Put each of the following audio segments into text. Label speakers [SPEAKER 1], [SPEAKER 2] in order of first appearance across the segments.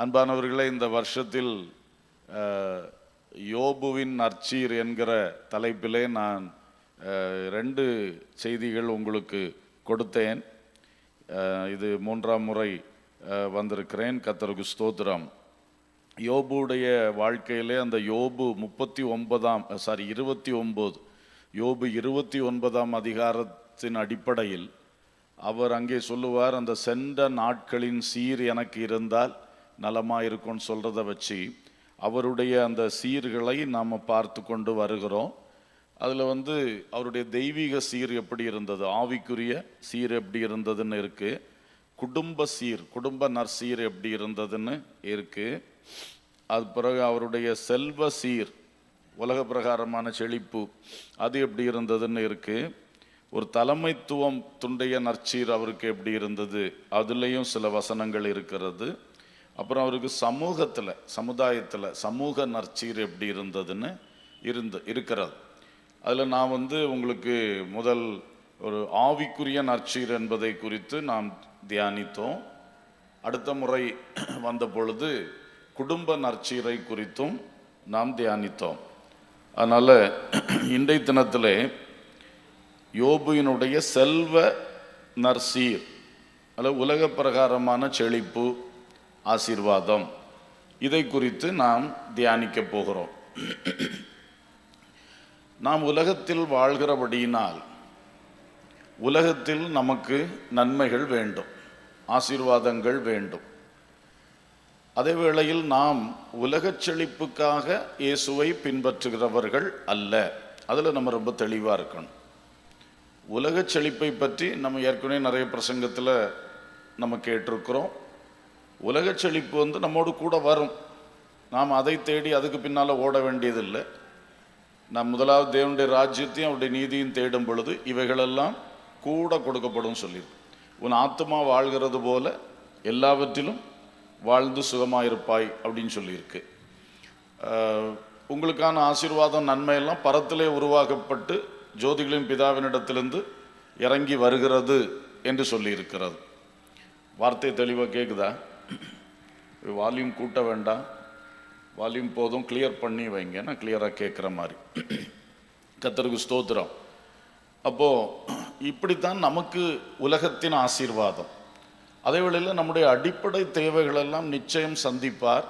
[SPEAKER 1] அன்பானவர்களே, இந்த வருஷத்தில் யோபுவின் நற்சீர் என்கிற தலைப்பிலே நான் 2 செய்திகள் உங்களுக்கு கொடுத்தேன். இது 3ஆம் முறை வந்திருக்கிறேன். கர்த்தருக்கு ஸ்தோத்திரம். யோபுடைய வாழ்க்கையிலே அந்த யோபு 29 யோபு 29ஆம் அதிகாரத்தின் அடிப்படையில் அவர் அங்கே சொல்லுவார், அந்த சென்ற நாட்களின் சீர் எனக்கு இருந்தால் நலமாயிருக்கும்னு சொல்கிறத வச்சு அவருடைய அந்த சீர்களை நாம் பார்த்து கொண்டு வருகிறோம். அதில் அவருடைய தெய்வீக சீர் எப்படி இருந்தது, ஆவிக்குரிய சீர் எப்படி இருந்ததுன்னு இருக்குது, குடும்ப சீர், குடும்ப நற்சீர் எப்படி இருந்ததுன்னு இருக்குது. அது பிறகு அவருடைய செல்வ சீர், உலக பிரகாரமான செழிப்பு, அது எப்படி இருந்ததுன்னு இருக்குது. ஒரு தலைமைத்துவம் துண்டைய நற்சீர் அவருக்கு எப்படி இருந்தது, அதுலேயும் சில வசனங்கள் இருக்கிறது. அப்புறம் அவருக்கு சமுதாயத்தில் சமூக நற்சீர் எப்படி இருந்ததுன்னு இருக்கிறது. அதில் நான் உங்களுக்கு முதல் ஒரு ஆவிக்குரிய நற்சீர் என்பதை குறித்து நாம் தியானித்தோம். அடுத்த முறை வந்த பொழுது குடும்ப நற்சீரை குறித்தும் நாம் தியானித்தோம். அதனால் இன்றைய தினத்திலே யோபுவினுடைய செல்வ நற்சீர், அல்லது உலக பிரகாரமான செழிப்பு, ஆசீர்வாதம், இதை குறித்து நாம் தியானிக்க போகிறோம். நாம் உலகத்தில் வாழ்கிறபடியினால் உலகத்தில் நமக்கு நன்மைகள் வேண்டும், ஆசீர்வாதங்கள் வேண்டும். அதே வேளையில் நாம் உலக செழிப்புக்காக இயேசுவை பின்பற்றுகிறவர்கள் அல்ல. அதில் நம்ம ரொம்ப தெளிவாக இருக்கணும். உலக செழிப்பை பற்றி நம்ம ஏற்கனவே நிறைய பிரசங்கத்தில் நம்ம கேட்டிருக்கிறோம். உலக செழிப்பு நம்மோடு கூட வரும். நாம் அதை தேடி அதுக்கு பின்னால் ஓட வேண்டியதில்லை. நாம் முதலாவது தேவனுடைய ராஜ்யத்தையும் அவருடைய நீதியும் தேடும் பொழுது இவைகளெல்லாம் கூட கொடுக்கப்படும் சொல்லியிருக்கு. உன் ஆத்மா வாழ்கிறது போல எல்லாவற்றிலும் வாழ்ந்து சுகமாயிருப்பாய் அப்படின்னு சொல்லியிருக்கு. உங்களுக்கான ஆசீர்வாதம், நன்மையெல்லாம் பரத்திலே உருவாக்கப்பட்டு ஜோதிகளின் பிதாவினிடத்திலிருந்து இறங்கி வருகிறது என்று சொல்லியிருக்கிறது. வார்த்தை தெளிவாக கேட்குதா? வால்யூம் கூட்ட வேண்டாம், வால்யூம் போதும், கிளியர் பண்ணி வைங்க, நான் கிளியராக கேட்குற மாதிரி. கர்த்தருக்கு ஸ்தோத்திரம். அப்போது இப்படித்தான் நமக்கு உலகத்தின் ஆசீர்வாதம். அதே வேளையில் நம்முடைய அடிப்படை தேவைகளெல்லாம் நிச்சயம் சந்திப்பார்.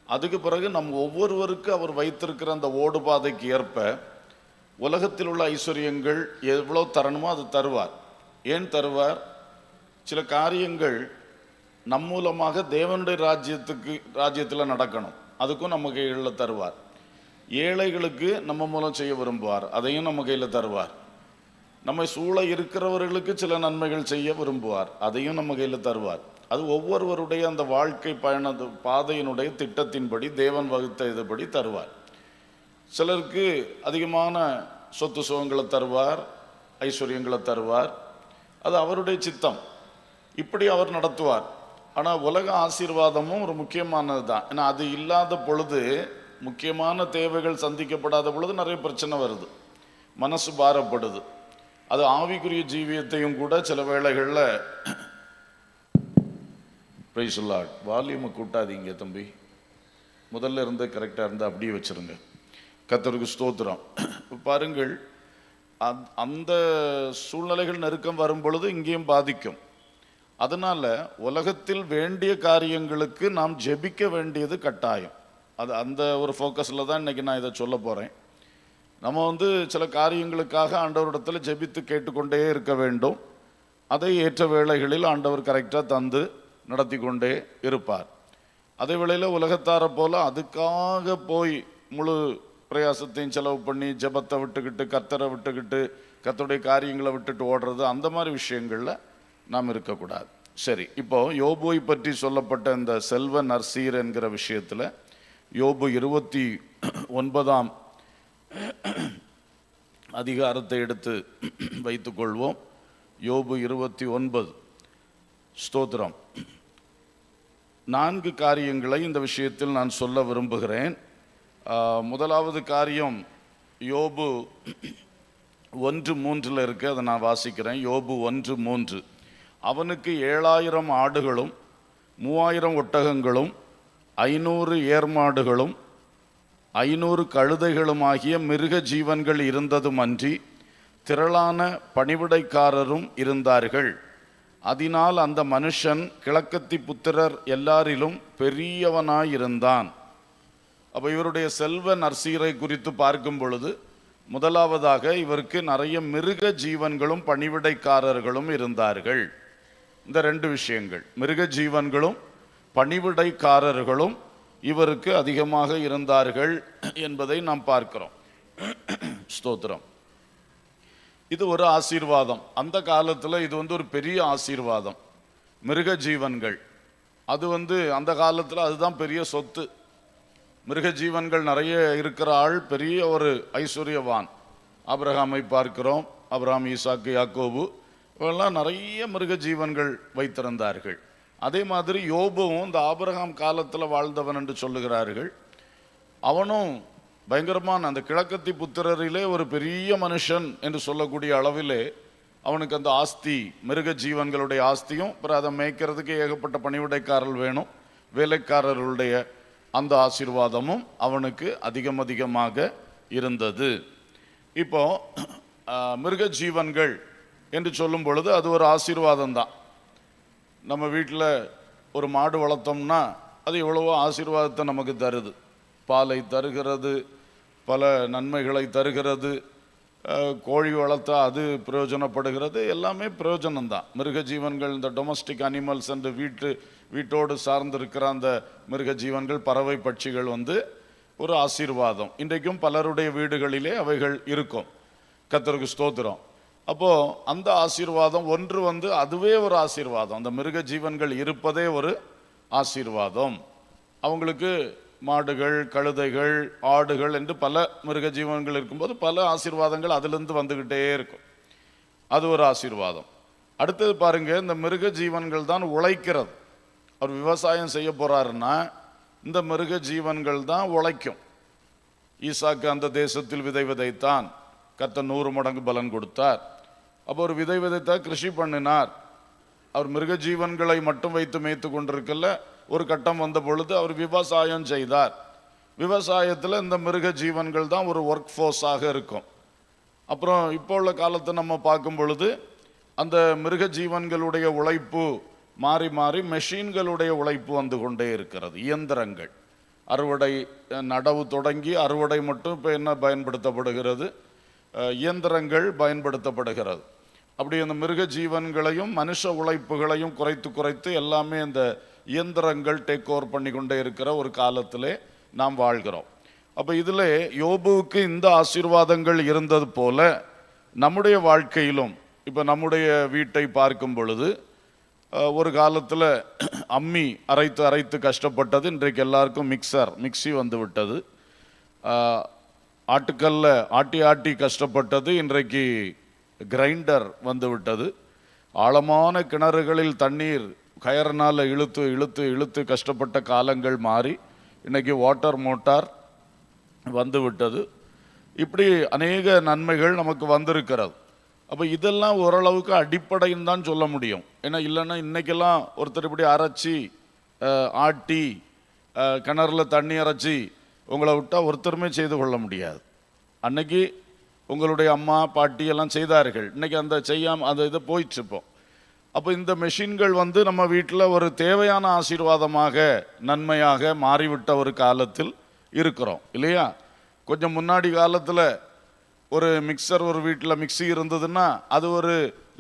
[SPEAKER 1] அதுக்கு பிறகு நம் ஒவ்வொருவருக்கு அவர் வைத்திருக்கிற அந்த ஓடுபாதைக்கு ஏற்ப உலகத்தில் உள்ள ஐஸ்வர்யங்கள் எவ்வளோ தரணுமோ அது தருவார். ஏன் தருவார்? சில காரியங்கள் நம் மூலமாக தேவனுடைய ராஜ்யத்தில் நடக்கணும், அதுக்கும் நம்ம கைகளில் தருவார். ஏழைகளுக்கு நம்ம மூலம் செய்ய விரும்புவார், அதையும் நம்ம கையில் தருவார். நம்மை சூழ இருக்கிறவர்களுக்கு சில நன்மைகள் செய்ய விரும்புவார், அதையும் நம்ம கையில் தருவார். அது ஒவ்வொருவருடைய அந்த வாழ்க்கை பாதையினுடைய திட்டத்தின்படி தேவன் வகுத்த இதுபடி தருவார். சிலருக்கு அதிகமான சொத்து சுகங்களை தருவார், ஐஸ்வர்யங்களை தருவார், அது அவருடைய சித்தம், இப்படி அவர் நடத்துவார். ஆனால் உலக ஆசீர்வாதமும் ஒரு முக்கியமானது தான். ஏன்னா அது இல்லாத பொழுது, முக்கியமான தேவைகள் சந்திக்கப்படாத பொழுது நிறைய பிரச்சனை வருது, மனசு பாரப்படுது. அது ஆவிக்குரிய ஜீவியத்தையும் கூட சில வேளைகளில் பிரைஸ் தி லார்ட். வால்யூமை கூட்டாதீங்க தம்பி, முதல்ல இருந்து கரெக்டாக இருந்தால் அப்படியே வச்சுருங்க. கர்த்தருக்கு ஸ்தோத்திரம். பாருங்கள், அந்த சூழ்நிலைகள் நெருக்கம் வரும் பொழுது இங்கேயும் பாதிக்கும். அதனால் உலகத்தில் வேண்டிய காரியங்களுக்கு நாம் ஜெபிக்க வேண்டியது கட்டாயம். அது அந்த ஒரு ஃபோக்கஸில் தான் இன்றைக்கி நான் இதை சொல்ல போகிறேன். நம்ம சில காரியங்களுக்காக ஆண்டவரிடத்தில் ஜெபித்து கேட்டுக்கொண்டே இருக்க வேண்டும். அதை ஏற்ற வேளைகளில் ஆண்டவர் கரெக்டாக தந்து நடத்தி கொண்டே இருப்பார். அதே வேளையில் உலகத்தாரை போல் அதுக்காக போய் முழு பிரயாசத்தையும் செலவு பண்ணி ஜெபத்தை விட்டுக்கிட்டு, கர்த்தரை விட்டுக்கிட்டு, கர்த்தருடைய காரியங்களை விட்டுட்டு ஓடுறது, அந்த மாதிரி விஷயங்களில் நாம் இருக்கக்கூடாது. சரி, இப்போது யோபுவை பற்றி சொல்லப்பட்ட இந்த செல்வ நற்சீர் என்கிற விஷயத்தில் யோபு 29ஆம் அதிகாரத்தை எடுத்து வைத்துக்கொள்வோம். யோபு 29. ஸ்தோத்திரம். 4 காரியங்களை இந்த விஷயத்தில் நான் சொல்ல விரும்புகிறேன். முதலாவது காரியம் யோபு 1:3 இருக்கு, அதை நான் வாசிக்கிறேன். யோபு 1:3. அவனுக்கு 7000 ஆடுகளும் 3000 ஒட்டகங்களும் 500 ஏர்மாடுகளும் 500 கழுதைகளுமாகிய மிருக ஜீவன்கள் இருந்ததுமன்றி திரளான பணிவிடைக்காரரும் இருந்தார்கள். அதனால் அந்த மனுஷன் கிழக்கத்தி புத்திரர் எல்லாரிலும் பெரியவனாயிருந்தான். அப்போ இவருடைய செல்வ நற்சீரை குறித்து பார்க்கும் பொழுது முதலாவதாக இவருக்கு நிறைய மிருக ஜீவன்களும் பணிவிடைக்காரர்களும் இருந்தார்கள். இந்த 2 விஷயங்கள், மிருக ஜீவன்களும் பணிவிடைக்காரர்களும் இவருக்கு அதிகமாக இருந்தார்கள் என்பதை நாம் பார்க்கிறோம். ஸ்தோத்திரம். இது ஒரு ஆசீர்வாதம். அந்த காலத்தில் இது ஒரு பெரிய ஆசீர்வாதம். மிருக ஜீவன்கள் அது அந்த காலத்தில் அதுதான் பெரிய சொத்து. மிருக ஜீவன்கள் நிறைய இருக்கிற ஆள் பெரிய ஒரு ஐஸ்வர்யவான். ஆபிரகாமை பார்க்கிறோம். ஆபிரகாம், ஈசாக்கு, யாக்கோபு இவெல்லாம் நிறைய மிருக ஜீவன்கள் வைத்திருந்தார்கள். அதே மாதிரி யோபுவும் இந்த ஆபிரகாம் காலத்தில் வாழ்ந்தவன் என்று சொல்லுகிறார்கள். அவனும் பயங்கரமான அந்த கிழக்கத்தி புத்திரரிலே ஒரு பெரிய மனுஷன் என்று சொல்லக்கூடிய அளவிலே அவனுக்கு அந்த ஆஸ்தி, மிருக ஜீவன்களுடைய ஆஸ்தியும், அப்புறம் அதை மேய்க்கிறதுக்கு ஏகப்பட்ட பணிவிடைக்காரர்கள் வேணும், வேலைக்காரர்களுடைய அந்த ஆசீர்வாதமும் அவனுக்கு அதிகமாக இருந்தது. இப்போ மிருக ஜீவன்கள் என்று சொல்லும் பொழுது அது ஒரு ஆசீர்வாதம் தான். நம்ம வீட்டில் ஒரு மாடு வளர்த்தோம்னா அது எவ்வளவோ ஆசீர்வாதத்தை நமக்கு தருது. பாலை தருகிறது, பல நன்மைகளை தருகிறது. கோழி வளர்த்தா அது பிரயோஜனப்படுகிறது. எல்லாமே பிரயோஜனம்தான். மிருக ஜீவன்கள், இந்த டொமஸ்டிக் அனிமல்ஸ் என்று வீட்டோடு சார்ந்திருக்கிற அந்த மிருக ஜீவன்கள், பறவை பட்சிகள் ஒரு ஆசீர்வாதம். இன்றைக்கும் பலருடைய வீடுகளிலே அவைகள் இருக்கும். கர்த்தருக்கு ஸ்தோத்திரம். அப்போது அந்த ஆசீர்வாதம் ஒன்று அதுவே ஒரு ஆசீர்வாதம். அந்த மிருக ஜீவன்கள் இருப்பதே ஒரு ஆசீர்வாதம். அவங்களுக்கு மாடுகள், கழுதைகள், ஆடுகள் என்று பல மிருக ஜீவன்கள் இருக்கும்போது பல ஆசீர்வாதங்கள் அதிலிருந்து வந்துக்கிட்டே இருக்கும். அது ஒரு ஆசீர்வாதம். அடுத்தது பாருங்க, இந்த மிருக ஜீவன்கள் தான் உழைக்கிறது. அவர் விவசாயம் செய்ய போறாருன்னா இந்த மிருக ஜீவன்கள் தான் உழைக்கும். ஈசாக்கு அந்த தேசத்தில் விதை விதைத்தான், கர்த்தர் 100 மடங்கு பலன் கொடுத்தார். அப்போ ஒரு விதை விதைத்தார், கிருஷி பண்ணினார். அவர் மிருக ஜீவன்களை மட்டும் வைத்து மேய்த்து கொண்டிருக்கல. ஒரு கட்டம் வந்த பொழுது அவர் விவசாயம் செய்தார். விவசாயத்தில் இந்த மிருக ஜீவன்கள் தான் ஒரு ஒர்க் ஃபோர்ஸாக இருக்கும். அப்புறம் இப்போ உள்ள காலத்தை நம்ம பார்க்கும் பொழுது அந்த மிருக ஜீவன்களுடைய உழைப்பு மாறி மாறி மெஷின்களுடைய உழைப்பு வந்து கொண்டே இருக்கிறது. இயந்திரங்கள், அறுவடை, நடவு தொடங்கி அறுவடை மட்டும் இப்போ என்ன பயன்படுத்தப்படுகிறது? இயந்திரங்கள் பயன்படுத்தப்படுகிறது. அப்படி அந்த மிருக ஜீவன்களையும் மனுஷ உழைப்புகளையும் குறைத்து எல்லாமே இந்த இயந்திரங்கள் டேக் ஓவர் பண்ணி கொண்டே இருக்கிற ஒரு காலத்திலே நாம் வாழ்கிறோம். அப்போ இதில் யோபுவுக்கு இந்த ஆசீர்வாதங்கள் இருந்தது போல நம்முடைய வாழ்க்கையிலும், இப்போ நம்முடைய வீட்டை பார்க்கும் பொழுது ஒரு காலத்தில் அம்மி அரைத்து கஷ்டப்பட்டது. இன்றைக்கு எல்லாருக்கும் மிக்சி வந்து விட்டது. ஆட்டுக்கல்ல ஆட்டி கஷ்டப்பட்டது, இன்றைக்கு கிரைண்டர் வந்து விட்டது. ஆழமான கிணறுகளில் தண்ணீர் கயர்னால் இழுத்து கஷ்டப்பட்ட காலங்கள் மாறி இன்னைக்கு வாட்டர் மோட்டார் வந்து விட்டது. இப்படி அநேக நன்மைகள் நமக்கு வந்திருக்கிறது. அப்போ இதெல்லாம் ஓரளவுக்கு அடிப்படைன்னு தான் சொல்ல முடியும். ஏன்னா இல்லைன்னா இன்றைக்கெல்லாம் ஒருத்தர் இப்படி அரைச்சி ஆட்டி கிணறுல தண்ணி அரைச்சி உங்களை விட்டால் ஒருத்தருமே செய்து கொள்ள முடியாது. அன்னைக்கு உங்களுடைய அம்மா பாட்டி எல்லாம் செய்தார்கள். இன்றைக்கி அந்த செய்யாமல் அந்த இதை போயிட்டுருப்போம். அப்போ இந்த மெஷின்கள் நம்ம வீட்டில் ஒரு தேவையான ஆசீர்வாதமாக, நன்மையாக மாறிவிட்ட ஒரு காலத்தில் இருக்கிறோம் இல்லையா? கொஞ்சம் முன்னாடி காலத்தில் ஒரு மிக்சர், ஒரு வீட்டில் மிக்சி இருந்ததுன்னா அது ஒரு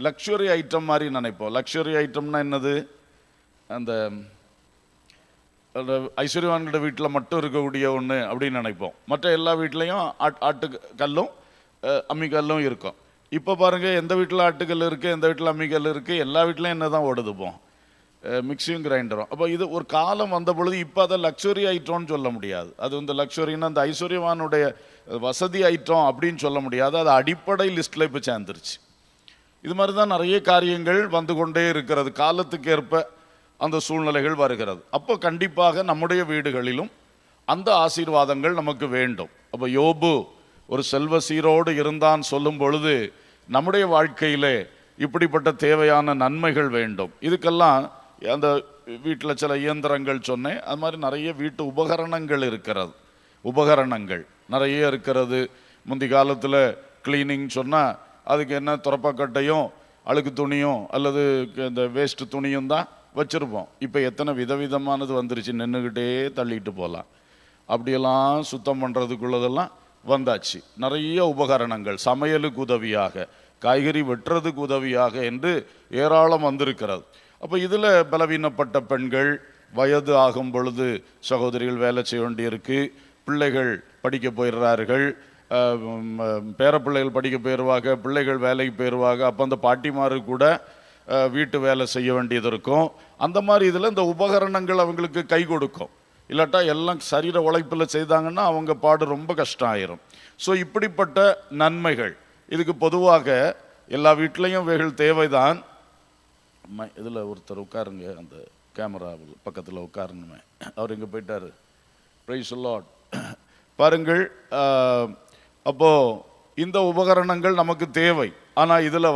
[SPEAKER 1] லக்ஸுரி ஐட்டம் மாதிரி நினைப்போம். லக்ஸுரி ஐட்டம்னா என்னது? அந்த ஐஸ்வர்யவான்களோட வீட்டில் மட்டும் இருக்கக்கூடிய ஒன்று அப்படின்னு நினைப்போம். மற்ற எல்லா வீட்லேயும் ஆட்டுக்கல்லும் அம்மிக்கல்லும் இருக்கும். இப்போ பாருங்கள், எந்த வீட்டில் ஆட்டுக்கல் இருக்குது, எந்த வீட்டில் அம்மிக்கல் இருக்குது, எல்லா வீட்லையும் என்ன தான் ஓடுதுப்போம், மிக்சியும் கிரைண்டரும். அப்போ இது ஒரு காலம் வந்த பொழுது இப்போ அதை லக்ஸுரி ஐட்டம்னு சொல்ல முடியாது. அது லக்ஸுரின்னா அந்த ஐஸ்வர்யவானுடைய வசதி ஐட்டம் அப்படின்னு சொல்ல முடியாது. அது அடிப்படை லிஸ்ட்டில் இப்போ சேர்ந்துருச்சு. இது மாதிரி தான் நிறைய காரியங்கள் வந்து கொண்டே இருக்கிறது. காலத்துக்கு ஏற்ப அந்த சூழ்நிலைகள் வருகிறது. அப்போ கண்டிப்பாக நம்முடைய வீடுகளிலும் அந்த ஆசீர்வாதங்கள் நமக்கு வேண்டும். அப்போ யோபு ஒரு செல்வ சீரோடு இருந்தான் சொல்லும் பொழுது நம்முடைய வாழ்க்கையிலே இப்படிப்பட்ட தேவையான நன்மைகள் வேண்டும். இதுக்கெல்லாம் அந்த வீட்டில் சில இயந்திரங்கள் சொன்னேன். அது மாதிரி நிறைய வீட்டு உபகரணங்கள் இருக்கிறது. உபகரணங்கள் நிறைய இருக்கிறது. முந்தி காலத்தில் கிளீனிங் சொன்னால் அதுக்கு என்ன துறப்பக்கட்டையும் அழுக்கு துணியும் அல்லது இந்த வேஸ்ட்டு துணியும் தான் வச்சுருப்போம். இப்போ எத்தனை விதவிதமானது வந்துருச்சு, நின்றுக்கிட்டே தள்ளிட்டு போகலாம். அப்படியெல்லாம் சுத்தம் பண்ணுறதுக்குள்ளதெல்லாம் வந்தாச்சு. நிறைய உபகரணங்கள் சமையலுக்கு உதவியாக, காய்கறி வெட்டுறதுக்கு உதவியாக என்று ஏராளம் வந்திருக்கிறது. அப்போ இதில் பலவீனப்பட்ட பெண்கள், வயது ஆகும் பொழுது சகோதரிகள் வேலை செய்ய வேண்டியிருக்கு, பிள்ளைகள் படிக்க போயிடுறார்கள், பேரப்பிள்ளைகள் படிக்க போயிடுவாங்க, பிள்ளைகள் வேலைக்கு போயிடுவாங்க. அப்போ அந்த பாட்டிமாரு கூட வீட்டு வேலை செய்ய வேண்டியது இருக்கும். அந்த மாதிரி இதில் இந்த உபகரணங்கள் அவங்களுக்கு கை கொடுக்கும். இல்லாட்டா எல்லாம் சரீர உழைப்பில் செய்தாங்கன்னா அவங்க பாடு ரொம்ப கஷ்டம் ஆயிரும். ஸோ இப்படிப்பட்ட நன்மைகள் இதுக்கு பொதுவாக எல்லா வீட்லேயும் இவைகள் தேவைதான். இதில் ஒருத்தர் உட்காருங்க, அந்த கேமரா பக்கத்தில் உட்காரணுமே, அவர் இங்கே போயிட்டாரு. Praise Lord. பாருங்கள், அப்போது இந்த உபகரணங்கள் நமக்கு தேவை. ஆனால் இதில்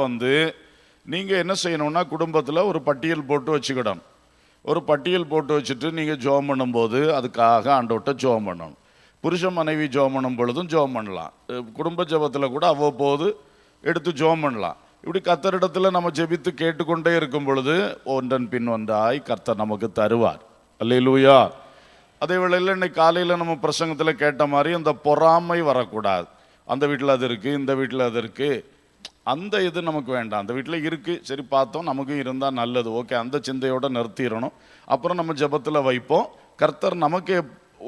[SPEAKER 1] நீங்கள் என்ன செய்யணும்னா குடும்பத்தில் ஒரு பட்டியல் போட்டு வச்சுக்கிடணும். ஒரு பட்டியல் போட்டு வச்சுட்டு நீங்கள் ஜெபம் பண்ணும்போது அதுக்காக ஆண்டவர்கிட்ட ஜெபம் பண்ணணும். புருஷ மனைவி ஜெபம் பண்ணும் பொழுதும் ஜெபம் பண்ணலாம். குடும்ப ஜெபத்தில் கூட அவ்வப்போது எடுத்து ஜெபம் பண்ணலாம். இப்படி கர்த்தரிடத்தில் நம்ம ஜெபித்து கேட்டுக்கொண்டே இருக்கும் பொழுது ஒன்றன் பின் ஒன்றாய் கர்த்தர் நமக்கு தருவார். அல்லேலூயா. அதே வேளையில் இன்னைக்கு காலையில் நம்ம பிரசங்கத்தில் கேட்ட மாதிரி அந்த பொறாமை வரக்கூடாது. அந்த வீட்டில் அது இருக்குது, இந்த வீட்டில் அது இருக்குது, அந்த இது நமக்கு வேண்டாம். அந்த வீட்டில் இருக்குது, சரி பார்த்தோம், நமக்கும் இருந்தால் நல்லது, ஓகே, அந்த சிந்தையோடு நிறுத்திடணும். அப்புறம் நம்ம ஜெபத்தில் வைப்போம். கர்த்தர் நமக்கு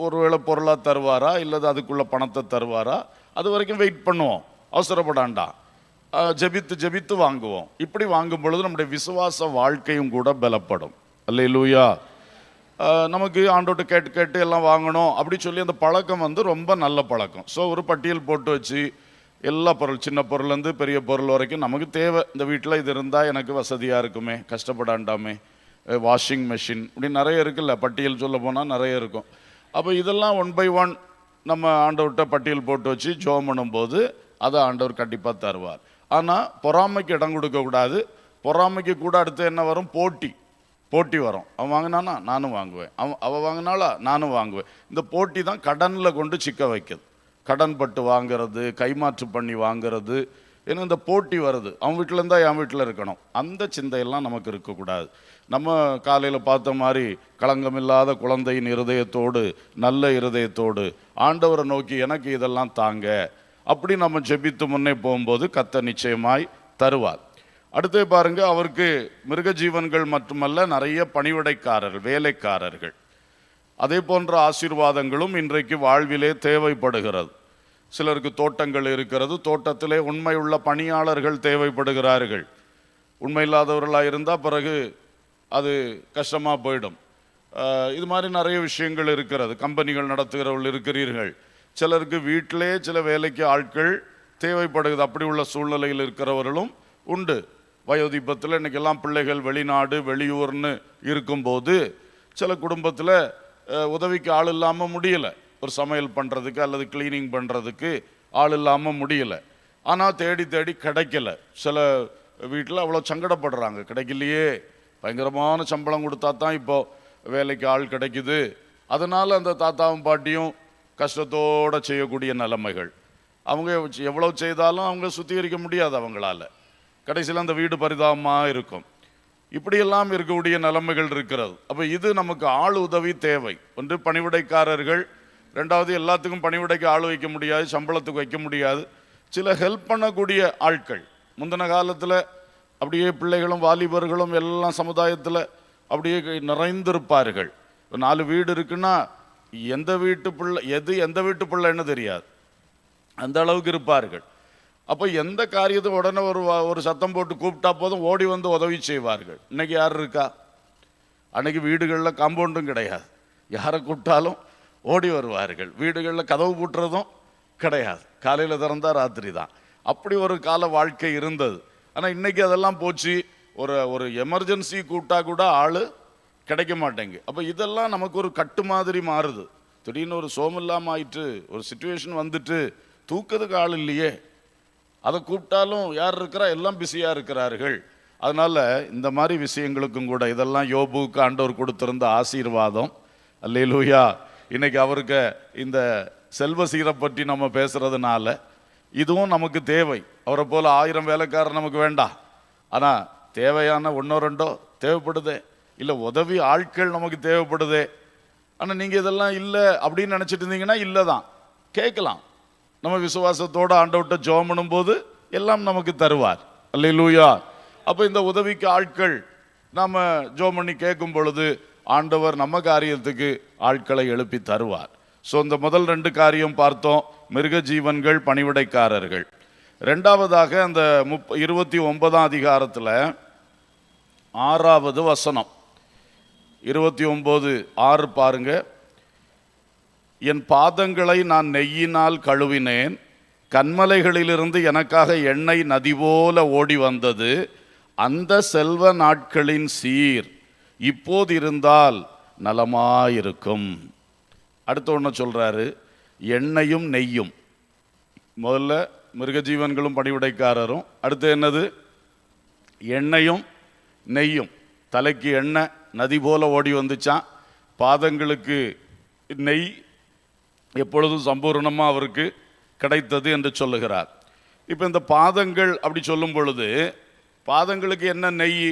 [SPEAKER 1] ஒருவேளை பொருளாக தருவாரா இல்லது அதுக்குள்ள பணத்தை தருவாரா, அது வரைக்கும் வெயிட் பண்ணுவோம், அவசரப்படாண்டா. ஜெபித்து ஜெபித்து வாங்குவோம். இப்படி வாங்கும் பொழுது நம்முடைய விசுவாச வாழ்க்கையும் கூட பலப்படும். அல்லேலூயா. நமக்கு ஆண்டோட்டு கேட்டு கேட்டு எல்லாம் வாங்கணும் அப்படி சொல்லி அந்த பழக்கம் ரொம்ப நல்ல பழக்கம். ஸோ ஒரு பட்டியல் போட்டு வச்சு எல்லா பொருள், சின்ன பொருள்லேருந்து பெரிய பொருள் வரைக்கும் நமக்கு தேவை. இந்த வீட்டில் இது இருந்தால் எனக்கு வசதியாக இருக்குமே, கஷ்டப்படாண்டாமே, வாஷிங் மெஷின் இப்படி நிறைய இருக்குல்ல, பட்டியல் சொல்ல போனால் நிறைய இருக்கும். அப்போ இதெல்லாம் 1 by 1 நம்ம ஆண்டவர்கிட்ட பட்டியல் போட்டு வச்சு ஜெபம் பண்ணும்போது அதை ஆண்டவர் கண்டிப்பாக தருவார். ஆனால் பொறாமைக்கு இடம் கொடுக்கக்கூடாது. பொறாமைக்கு கூட அடுத்து என்ன வரும்? போட்டி வரும். அவன் வாங்கினானா நானும் வாங்குவேன், அவள் வாங்கினாலா நானும் வாங்குவேன். இந்த போட்டி தான் கடனில் கொண்டு சிக்க வைக்குது. கடன் பட்டு வாங்கிறது, கைமாற்று பண்ணி வாங்கிறது, ஏன்னா இந்த போட்டி வருது. அவன் வீட்டில் இருந்தால் என் வீட்டில் இருக்கணும், அந்த சிந்தையெல்லாம் நமக்கு இருக்கக்கூடாது. நம்ம காலையில் பார்த்த மாதிரி களங்கமில்லாத குழந்தையின் இருதயத்தோடு, நல்ல இருதயத்தோடு ஆண்டவரை நோக்கி எனக்கு இதெல்லாம் தாங்க, அப்படி நம்ம ஜெபித்து முன்னே போகும்போது கர்த்தர் நிச்சயமாய் தருவார். அடுத்து பாருங்க, அவருக்கு மிருக ஜீவன்கள் மட்டுமல்ல, நிறைய பணிவிடைக்காரர்கள், வேலைக்காரர்கள், அதே போன்ற ஆசீர்வாதங்களும் இன்றைக்கு வாழ்விலே தேவைப்படுகிறது. சிலருக்கு தோட்டங்கள் இருக்கிறது, தோட்டத்திலே உண்மையுள்ள பணியாளர்கள் தேவைப்படுகிறார்கள். உண்மை இல்லாதவர்களாக இருந்தால் பிறகு அது கஷ்டமாக போயிடும். இது மாதிரி நிறைய விஷயங்கள் இருக்கிறது. கம்பெனிகள் நடத்துகிறவர்கள் இருக்கிறீர்கள், சிலருக்கு வீட்டிலே சில வேலைக்கு ஆட்கள் தேவைப்படுகிறது. அப்படி உள்ள சூழ்நிலையில் இருக்கிறவர்களும் உண்டு. வயோதிபத்தில் இன்றைக்கெல்லாம் பிள்ளைகள் வெளிநாடு வெளியூர்னு இருக்கும்போது சில குடும்பத்தில் உதவிக்கு ஆள் இல்லாமல் முடியலை. ஒரு சமையல் பண்ணுறதுக்கு அல்லது கிளீனிங் பண்ணுறதுக்கு ஆள் இல்லாமல் முடியலை. ஆனால் தேடி தேடி கிடைக்கல. சில வீட்டில் அவ்வளோ சங்கடப்படுறாங்க, கிடைக்கலையே, பயங்கரமான சம்பளம் கொடுத்தா தான் இப்போது வேலைக்கு ஆள் கிடைக்குது. அதனால் அந்த தாத்தாவும் பாட்டியும் கஷ்டத்தோடு செய்யக்கூடிய நிலைமைகள். அவங்க எவ்வளோ செய்தாலும் அவங்க சுத்திகரிக்க முடியாது அவங்களால. கடைசியில் அந்த வீடு பரிதாபமாக இருக்கும். இப்படியெல்லாம் இருக்கக்கூடிய நிலைமைகள் இருக்கிறது. அப்போ இது நமக்கு ஆள் உதவி தேவை. ஒன்று பணிவிடைக்காரர்கள், ரெண்டாவது எல்லாத்துக்கும் பணிவிடைக்கு ஆள் வைக்க முடியாது, சம்பளத்துக்கு வைக்க முடியாது. சில ஹெல்ப் பண்ணக்கூடிய ஆட்கள் முந்தின காலத்தில் அப்படியே பிள்ளைகளும் வாலிபர்களும் எல்லாம் சமுதாயத்தில் அப்படியே நிறைந்திருப்பார்கள். 4 வீடு இருக்குன்னா எந்த வீட்டு பிள்ளை எந்த வீட்டு பிள்ளைன்னு தெரியாது, அந்த அளவுக்கு இருப்பார்கள். அப்போ எந்த காரியத்தை உடனே ஒரு சத்தம் போட்டு கூப்பிட்டா போதும் ஓடி வந்து உதவி செய்வார்கள். இன்னைக்கு யார் இருக்கா? அன்னைக்கு வீடுகளில் காம்பவுண்டும் கிடையாது, யாரை கூப்பிட்டாலும் ஓடி வருவார்கள். வீடுகளில் கதவு பூட்டுறதும் கிடையாது, காலையில் திறந்தா ராத்திரி தான். அப்படி ஒரு கால வாழ்க்கை இருந்தது. ஆனால் இன்னைக்கு அதெல்லாம் போச்சு. ஒரு எமர்ஜென்சி கூப்பிட்டா கூட ஆள் கிடைக்க மாட்டேங்க. அப்போ இதெல்லாம் நமக்கு ஒரு கட்டு மாதிரி மாறுது. திடீர்னு ஒரு சோமில்லாமல் ஆயிட்டு, ஒரு சிச்சுவேஷன் வந்துட்டு தூக்கிறதுக்கு ஆள் இல்லையே, அதை கூப்பிட்டாலும் யார் இருக்கிறா, எல்லாம் பிஸியாக இருக்கிறார்கள். அதனால இந்த மாதிரி விஷயங்களுக்கும் கூட இதெல்லாம் யோபுவுக்கு ஆண்டவர் கொடுத்திருந்த ஆசீர்வாதம். அல்லேலூயா. இன்னைக்கு அவருக்கு இந்த செல்வ சீரை பற்றி நம்ம பேசுறதுனால இதுவும் நமக்கு தேவை. அவரை போல 1000 வேலைக்காரர் நமக்கு வேண்டாம். ஆனால் தேவையான ஒன்றோ ரெண்டோ தேவைப்படுதே, இல்லை உதவி ஆட்கள் நமக்கு தேவைப்படுதே. ஆனால் நீங்கள் இதெல்லாம் இல்லை அப்படின்னு நினச்சிட்டு இருந்தீங்கன்னா இல்லை தான், கேட்கலாம். நம்ம விசுவாசத்தோடு ஆண்டவர்கிட்ட ஜெபம் பண்ணும்போது எல்லாம் நமக்கு தருவார். அல்லேலூயா. அப்போ இந்த உதவிக்கு ஆட்கள் நாம் ஜெபம் பண்ணி கேட்கும் பொழுது ஆண்டவர் நம்ம காரியத்துக்கு ஆட்களை எழுப்பி தருவார். ஸோ இந்த முதல் 2 காரியம் பார்த்தோம், மிருக ஜீவன்கள், பணிவிடைக்காரர்கள். ரெண்டாவதாக அந்த 29ஆம் அதிகாரத்தில் 6வது வசனம், 29:6 பாருங்க. என் பாதங்களை நான் நெய்யினால் கழுவினேன், கன்மலைகளிலிருந்து எனக்காக எண்ணெய் நதி போல ஓடி வந்தது. அந்த செல்வ நாட்களின் சீர் இப்போது இருந்தால் நலமாயிருக்கும். அடுத்த ஒன்று சொல்றாரு, எண்ணெயும் நெய்யும். முதல்ல மிருகஜீவன்களும் பணிவிடைக்காரரும், அடுத்து என்னது? எண்ணெயும் நெய்யும். தலைக்கு எண்ணெய் நதி போல ஓடி வந்துச்சான், பாதங்களுக்கு நெய் எப்பொழுதும் சம்பூர்ணமாக அவருக்கு கிடைத்தது என்று சொல்லுகிறார். இப்போ இந்த பாதங்கள் அப்படி சொல்லும் பொழுது பாதங்களுக்கு என்ன நெய்?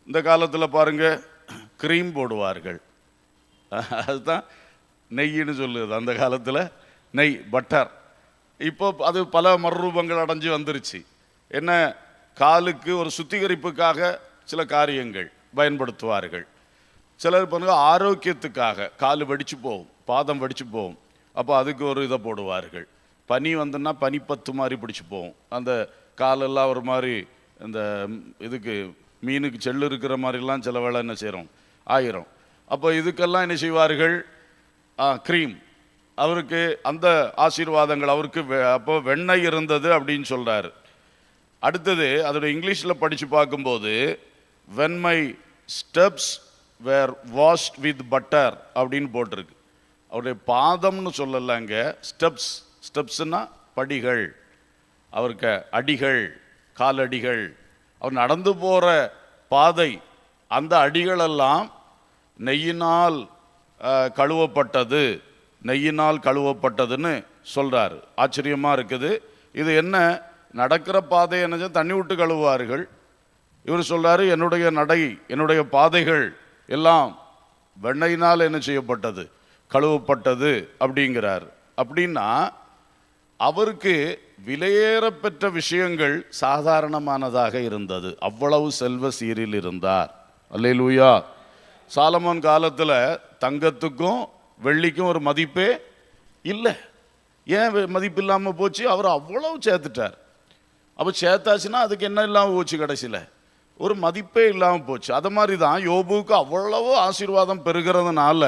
[SPEAKER 1] இந்த காலத்தில் பாருங்க கிரீம் போடுவார்கள், அதுதான் நெய்ன்னு சொல்லுது. அந்த காலத்தில் நெய், பட்டர். இப்போ அது பல மறுரூபங்கள் அடைஞ்சு வந்துருச்சு. என்ன, காலுக்கு ஒரு சுத்திகரிப்புக்காக சில காரியங்கள் பயன்படுத்துவார்கள். சிலர் பாருங்க ஆரோக்கியத்துக்காக கால் வெடிச்சு போகும், பாதம் வெடிச்சு போகும், அப்போ அதுக்கு ஒரு இதை போடுவார்கள். பனி வந்துன்னா பனிப்பத்து மாதிரி பிடிச்சி போகும், அந்த காலெல்லாம் ஒரு மாதிரி இந்த இதுக்கு மீனுக்கு செல்லு இருக்கிற மாதிரிலாம் சில வேளை என்ன செய்கிறோம் ஆயிரும். அப்போ இதுக்கெல்லாம் என்ன செய்வார்கள்? க்ரீம். அவருக்கு அந்த ஆசீர்வாதங்கள், அவருக்கு அப்போ வெண்ணெய் இருந்தது அப்படின்னு சொல்கிறாரு. அடுத்தது அதோட இங்கிலீஷில் படித்து பார்க்கும்போது when my steps were washed with butter அப்படின்னு போட்டிருக்கு. அவருடைய பாதம்னு சொல்லலைங்க, ஸ்டெப்ஸ். ஸ்டெப்ஸ்னா படிகள், அவருக்கு அடிகள், காலடிகள், அவர் நடந்து போகிற பாதை, அந்த அடிகளெல்லாம் நெய்யினால் கழுவப்பட்டது, நெய்யினால் கழுவப்பட்டதுன்னு சொல்கிறார். ஆச்சரியமாக இருக்குது. இது என்ன, நடக்கிற பாதை என்ன தண்ணி விட்டு கழுவுவார்கள். இவர் சொல்றாரு, என்னுடைய நடை, என்னுடைய பாதைகள் எல்லாம் வெண்ணெயினால் என்ன செய்யப்பட்டது, கழுவப்பட்டது அப்படிங்கிறார். அப்படின்னா அவருக்கு விலையேற பெற்ற விஷயங்கள் சாதாரணமானதாக இருந்தது. அவ்வளவு செல்வ சீரில் இருந்தார். அல்லேலூயா. சாலமோன் காலத்தில் தங்கத்துக்கும் வெள்ளிக்கும் ஒரு மதிப்பே இல்லை. ஏன் மதிப்பு இல்லாமல் போச்சு? அவர் அவ்வளவு சேர்த்துட்டார். அப்போ சேர்த்தாச்சுன்னா அதுக்கு என்ன இல்லாமல் போச்சு? கடைசியில் ஒரு மதிப்பே இல்லாமல் போச்சு. அது மாதிரி தான் யோபுவுக்கு அவ்வளவு ஆசீர்வாதம் பெறுகிறதுனால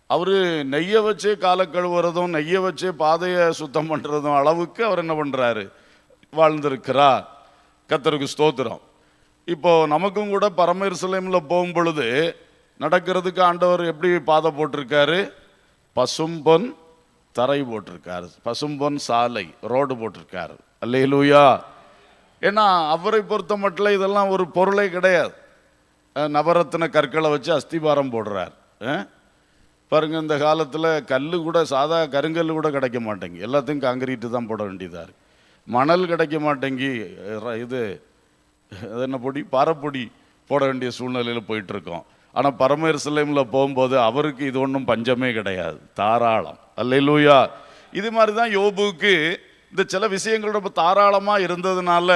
[SPEAKER 1] அவர் நெய்யை வச்சே காலை கழுவுறதும் நெய்யை வச்சே பாதையை சுத்தம் பண்ணுறதும் அளவுக்கு அவர் என்ன பண்ணுறாரு, வாழ்ந்திருக்கிறார். கர்த்தருக்கு ஸ்தோத்திரம். இப்போ நமக்கும் கூட பரம எருசலேமில் போகும் பொழுது நடக்கிறதுக்கு ஆண்டவர் எப்படி பாதை போட்டிருக்காரு? பசும்பொன் தரை போட்டிருக்காரு, பசும்பொன் சாலை, ரோடு போட்டிருக்காரு. அல்லேலூயா. ஏன்னா அவரை பொறுத்த மட்டும் இதெல்லாம் ஒரு பொருளே கிடையாது. நவரத்தின கற்களை வச்சு அஸ்திபாரம் போடுறார். பாருங்க, இந்த காலத்தில் கல் கூட, சாதா கருங்கல் கூட கிடைக்க மாட்டேங்கி, எல்லாத்தையும் காங்கிரீட்டு தான் போட வேண்டியதாக இருக்கு. மணல் கிடைக்க மாட்டேங்கி, இது என்ன பொடி, பாறைப்பொடி போட வேண்டிய சூழ்நிலையில் போயிட்டுருக்கோம். ஆனால் பரம எருசலேமில் போகும்போது அவருக்கு இது ஒன்றும் பஞ்சமே கிடையாது, தாராளம். அல்லேலூயா. இது மாதிரி தான் யோபுவுக்கு இந்த சில விஷயங்கள் ரொம்ப தாராளமாக இருந்ததுனால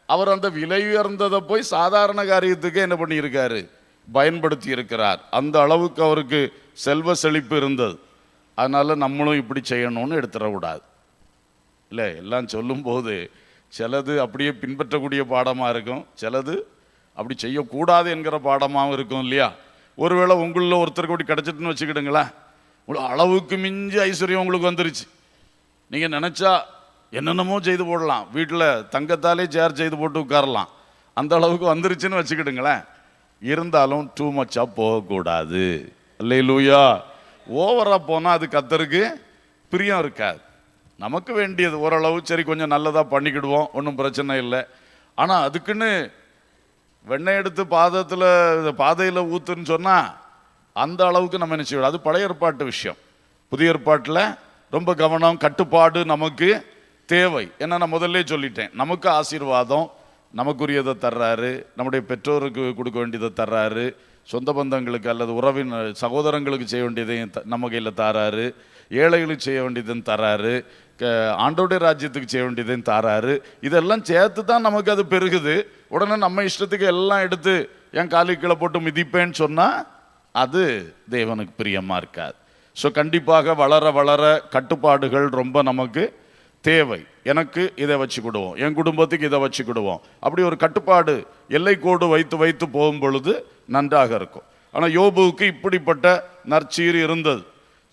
[SPEAKER 1] அவர் அந்த விலை உயர்ந்ததை போய் சாதாரண காரியத்துக்கு என்ன பண்ணியிருக்காரு, பயன்படுத்தி இருக்கிறார். அந்த அளவுக்கு அவருக்கு செல்வ செழிப்பு இருந்தது. அதனால நம்மளும் இப்படி செய்யணும்னு எடுத்துடக்கூடாது. இல்லை, எல்லாம் சொல்லும்போது சிலது அப்படியே பின்பற்றக்கூடிய பாடமாக இருக்கும், சிலது அப்படி செய்யக்கூடாது என்கிற பாடமாகவும் இருக்கும் இல்லையா? ஒருவேளை உங்களில் ஒருத்தருக்கு அப்படி கிடச்சிட்டுன்னு வச்சுக்கிடுங்களேன், உங்களுக்கு அளவுக்கு மிஞ்சி ஐஸ்வர்யம் உங்களுக்கு வந்துருச்சு, நீங்கள் நினச்சா என்னென்னமோ செய்து போடலாம், வீட்டில் தங்கத்தாலே சேர் செய்து போட்டு உட்காரலாம், அந்த அளவுக்கு வந்துருச்சுன்னு வச்சுக்கிடுங்களேன். இருந்தாலும் டூ மச்சாக போகக்கூடாது. அல்லேலூயா. ஓவராக போனால் அது கர்த்தருக்கு பிரியம் இருக்காது. நமக்கு வேண்டியது ஓரளவு சரி, கொஞ்சம் நல்லதாக பண்ணிக்கிடுவோம், ஒன்றும் பிரச்சனை இல்லை. ஆனால் அதுக்குன்னு வெண்ணெய் எடுத்து பாதையில் ஊத்துன்னு சொன்னால் அந்த அளவுக்கு நம்ம என்ன செய்வோம். அது பழைய ஏற்பாட்டு விஷயம். புதிய ஏற்பாட்டில் ரொம்ப கவனம், கட்டுப்பாடு நமக்கு தேவை. ஏன்னா நான் முதல்ல சொல்லிட்டேன், நமக்கு ஆசீர்வாதம் நமக்குரியதை தர்றாரு, நம்முடைய பெற்றோருக்கு கொடுக்க வேண்டியதை தர்றாரு, சொந்த பந்தங்களுக்கு அல்லது உறவின் சகோதரங்களுக்கு செய்ய வேண்டியதையும் நம்ம கையில் தராரு, ஏழைகளுக்கு செய்ய வேண்டியதையும் தராரு, ஆண்டோடைய ராஜ்யத்துக்கு செய்ய வேண்டியதையும் தராரு. இதெல்லாம் சேர்த்து தான் நமக்கு அது பெருகுது. உடனே நம்ம இஷ்டத்துக்கு எல்லாம் எடுத்து என் காலுக்கு கீழே போட்டு மிதிப்பேன்னு சொன்னால் அது தேவனுக்கு பிரியமாக இருக்காது. ஸோ கண்டிப்பாக வளர வளர கட்டுப்பாடுகள் ரொம்ப நமக்கு தேவை. எனக்கு இதை வச்சுக்கிடுவோம், என் குடும்பத்துக்கு இதை வச்சுக்கிடுவோம், அப்படி ஒரு கட்டுப்பாடு எல்லைக்கோடு வைத்து வைத்து போகும் பொழுது நன்றாக இருக்கும். ஆனால் யோபுவுக்கு இப்படிப்பட்ட நற்சீர் இருந்தது.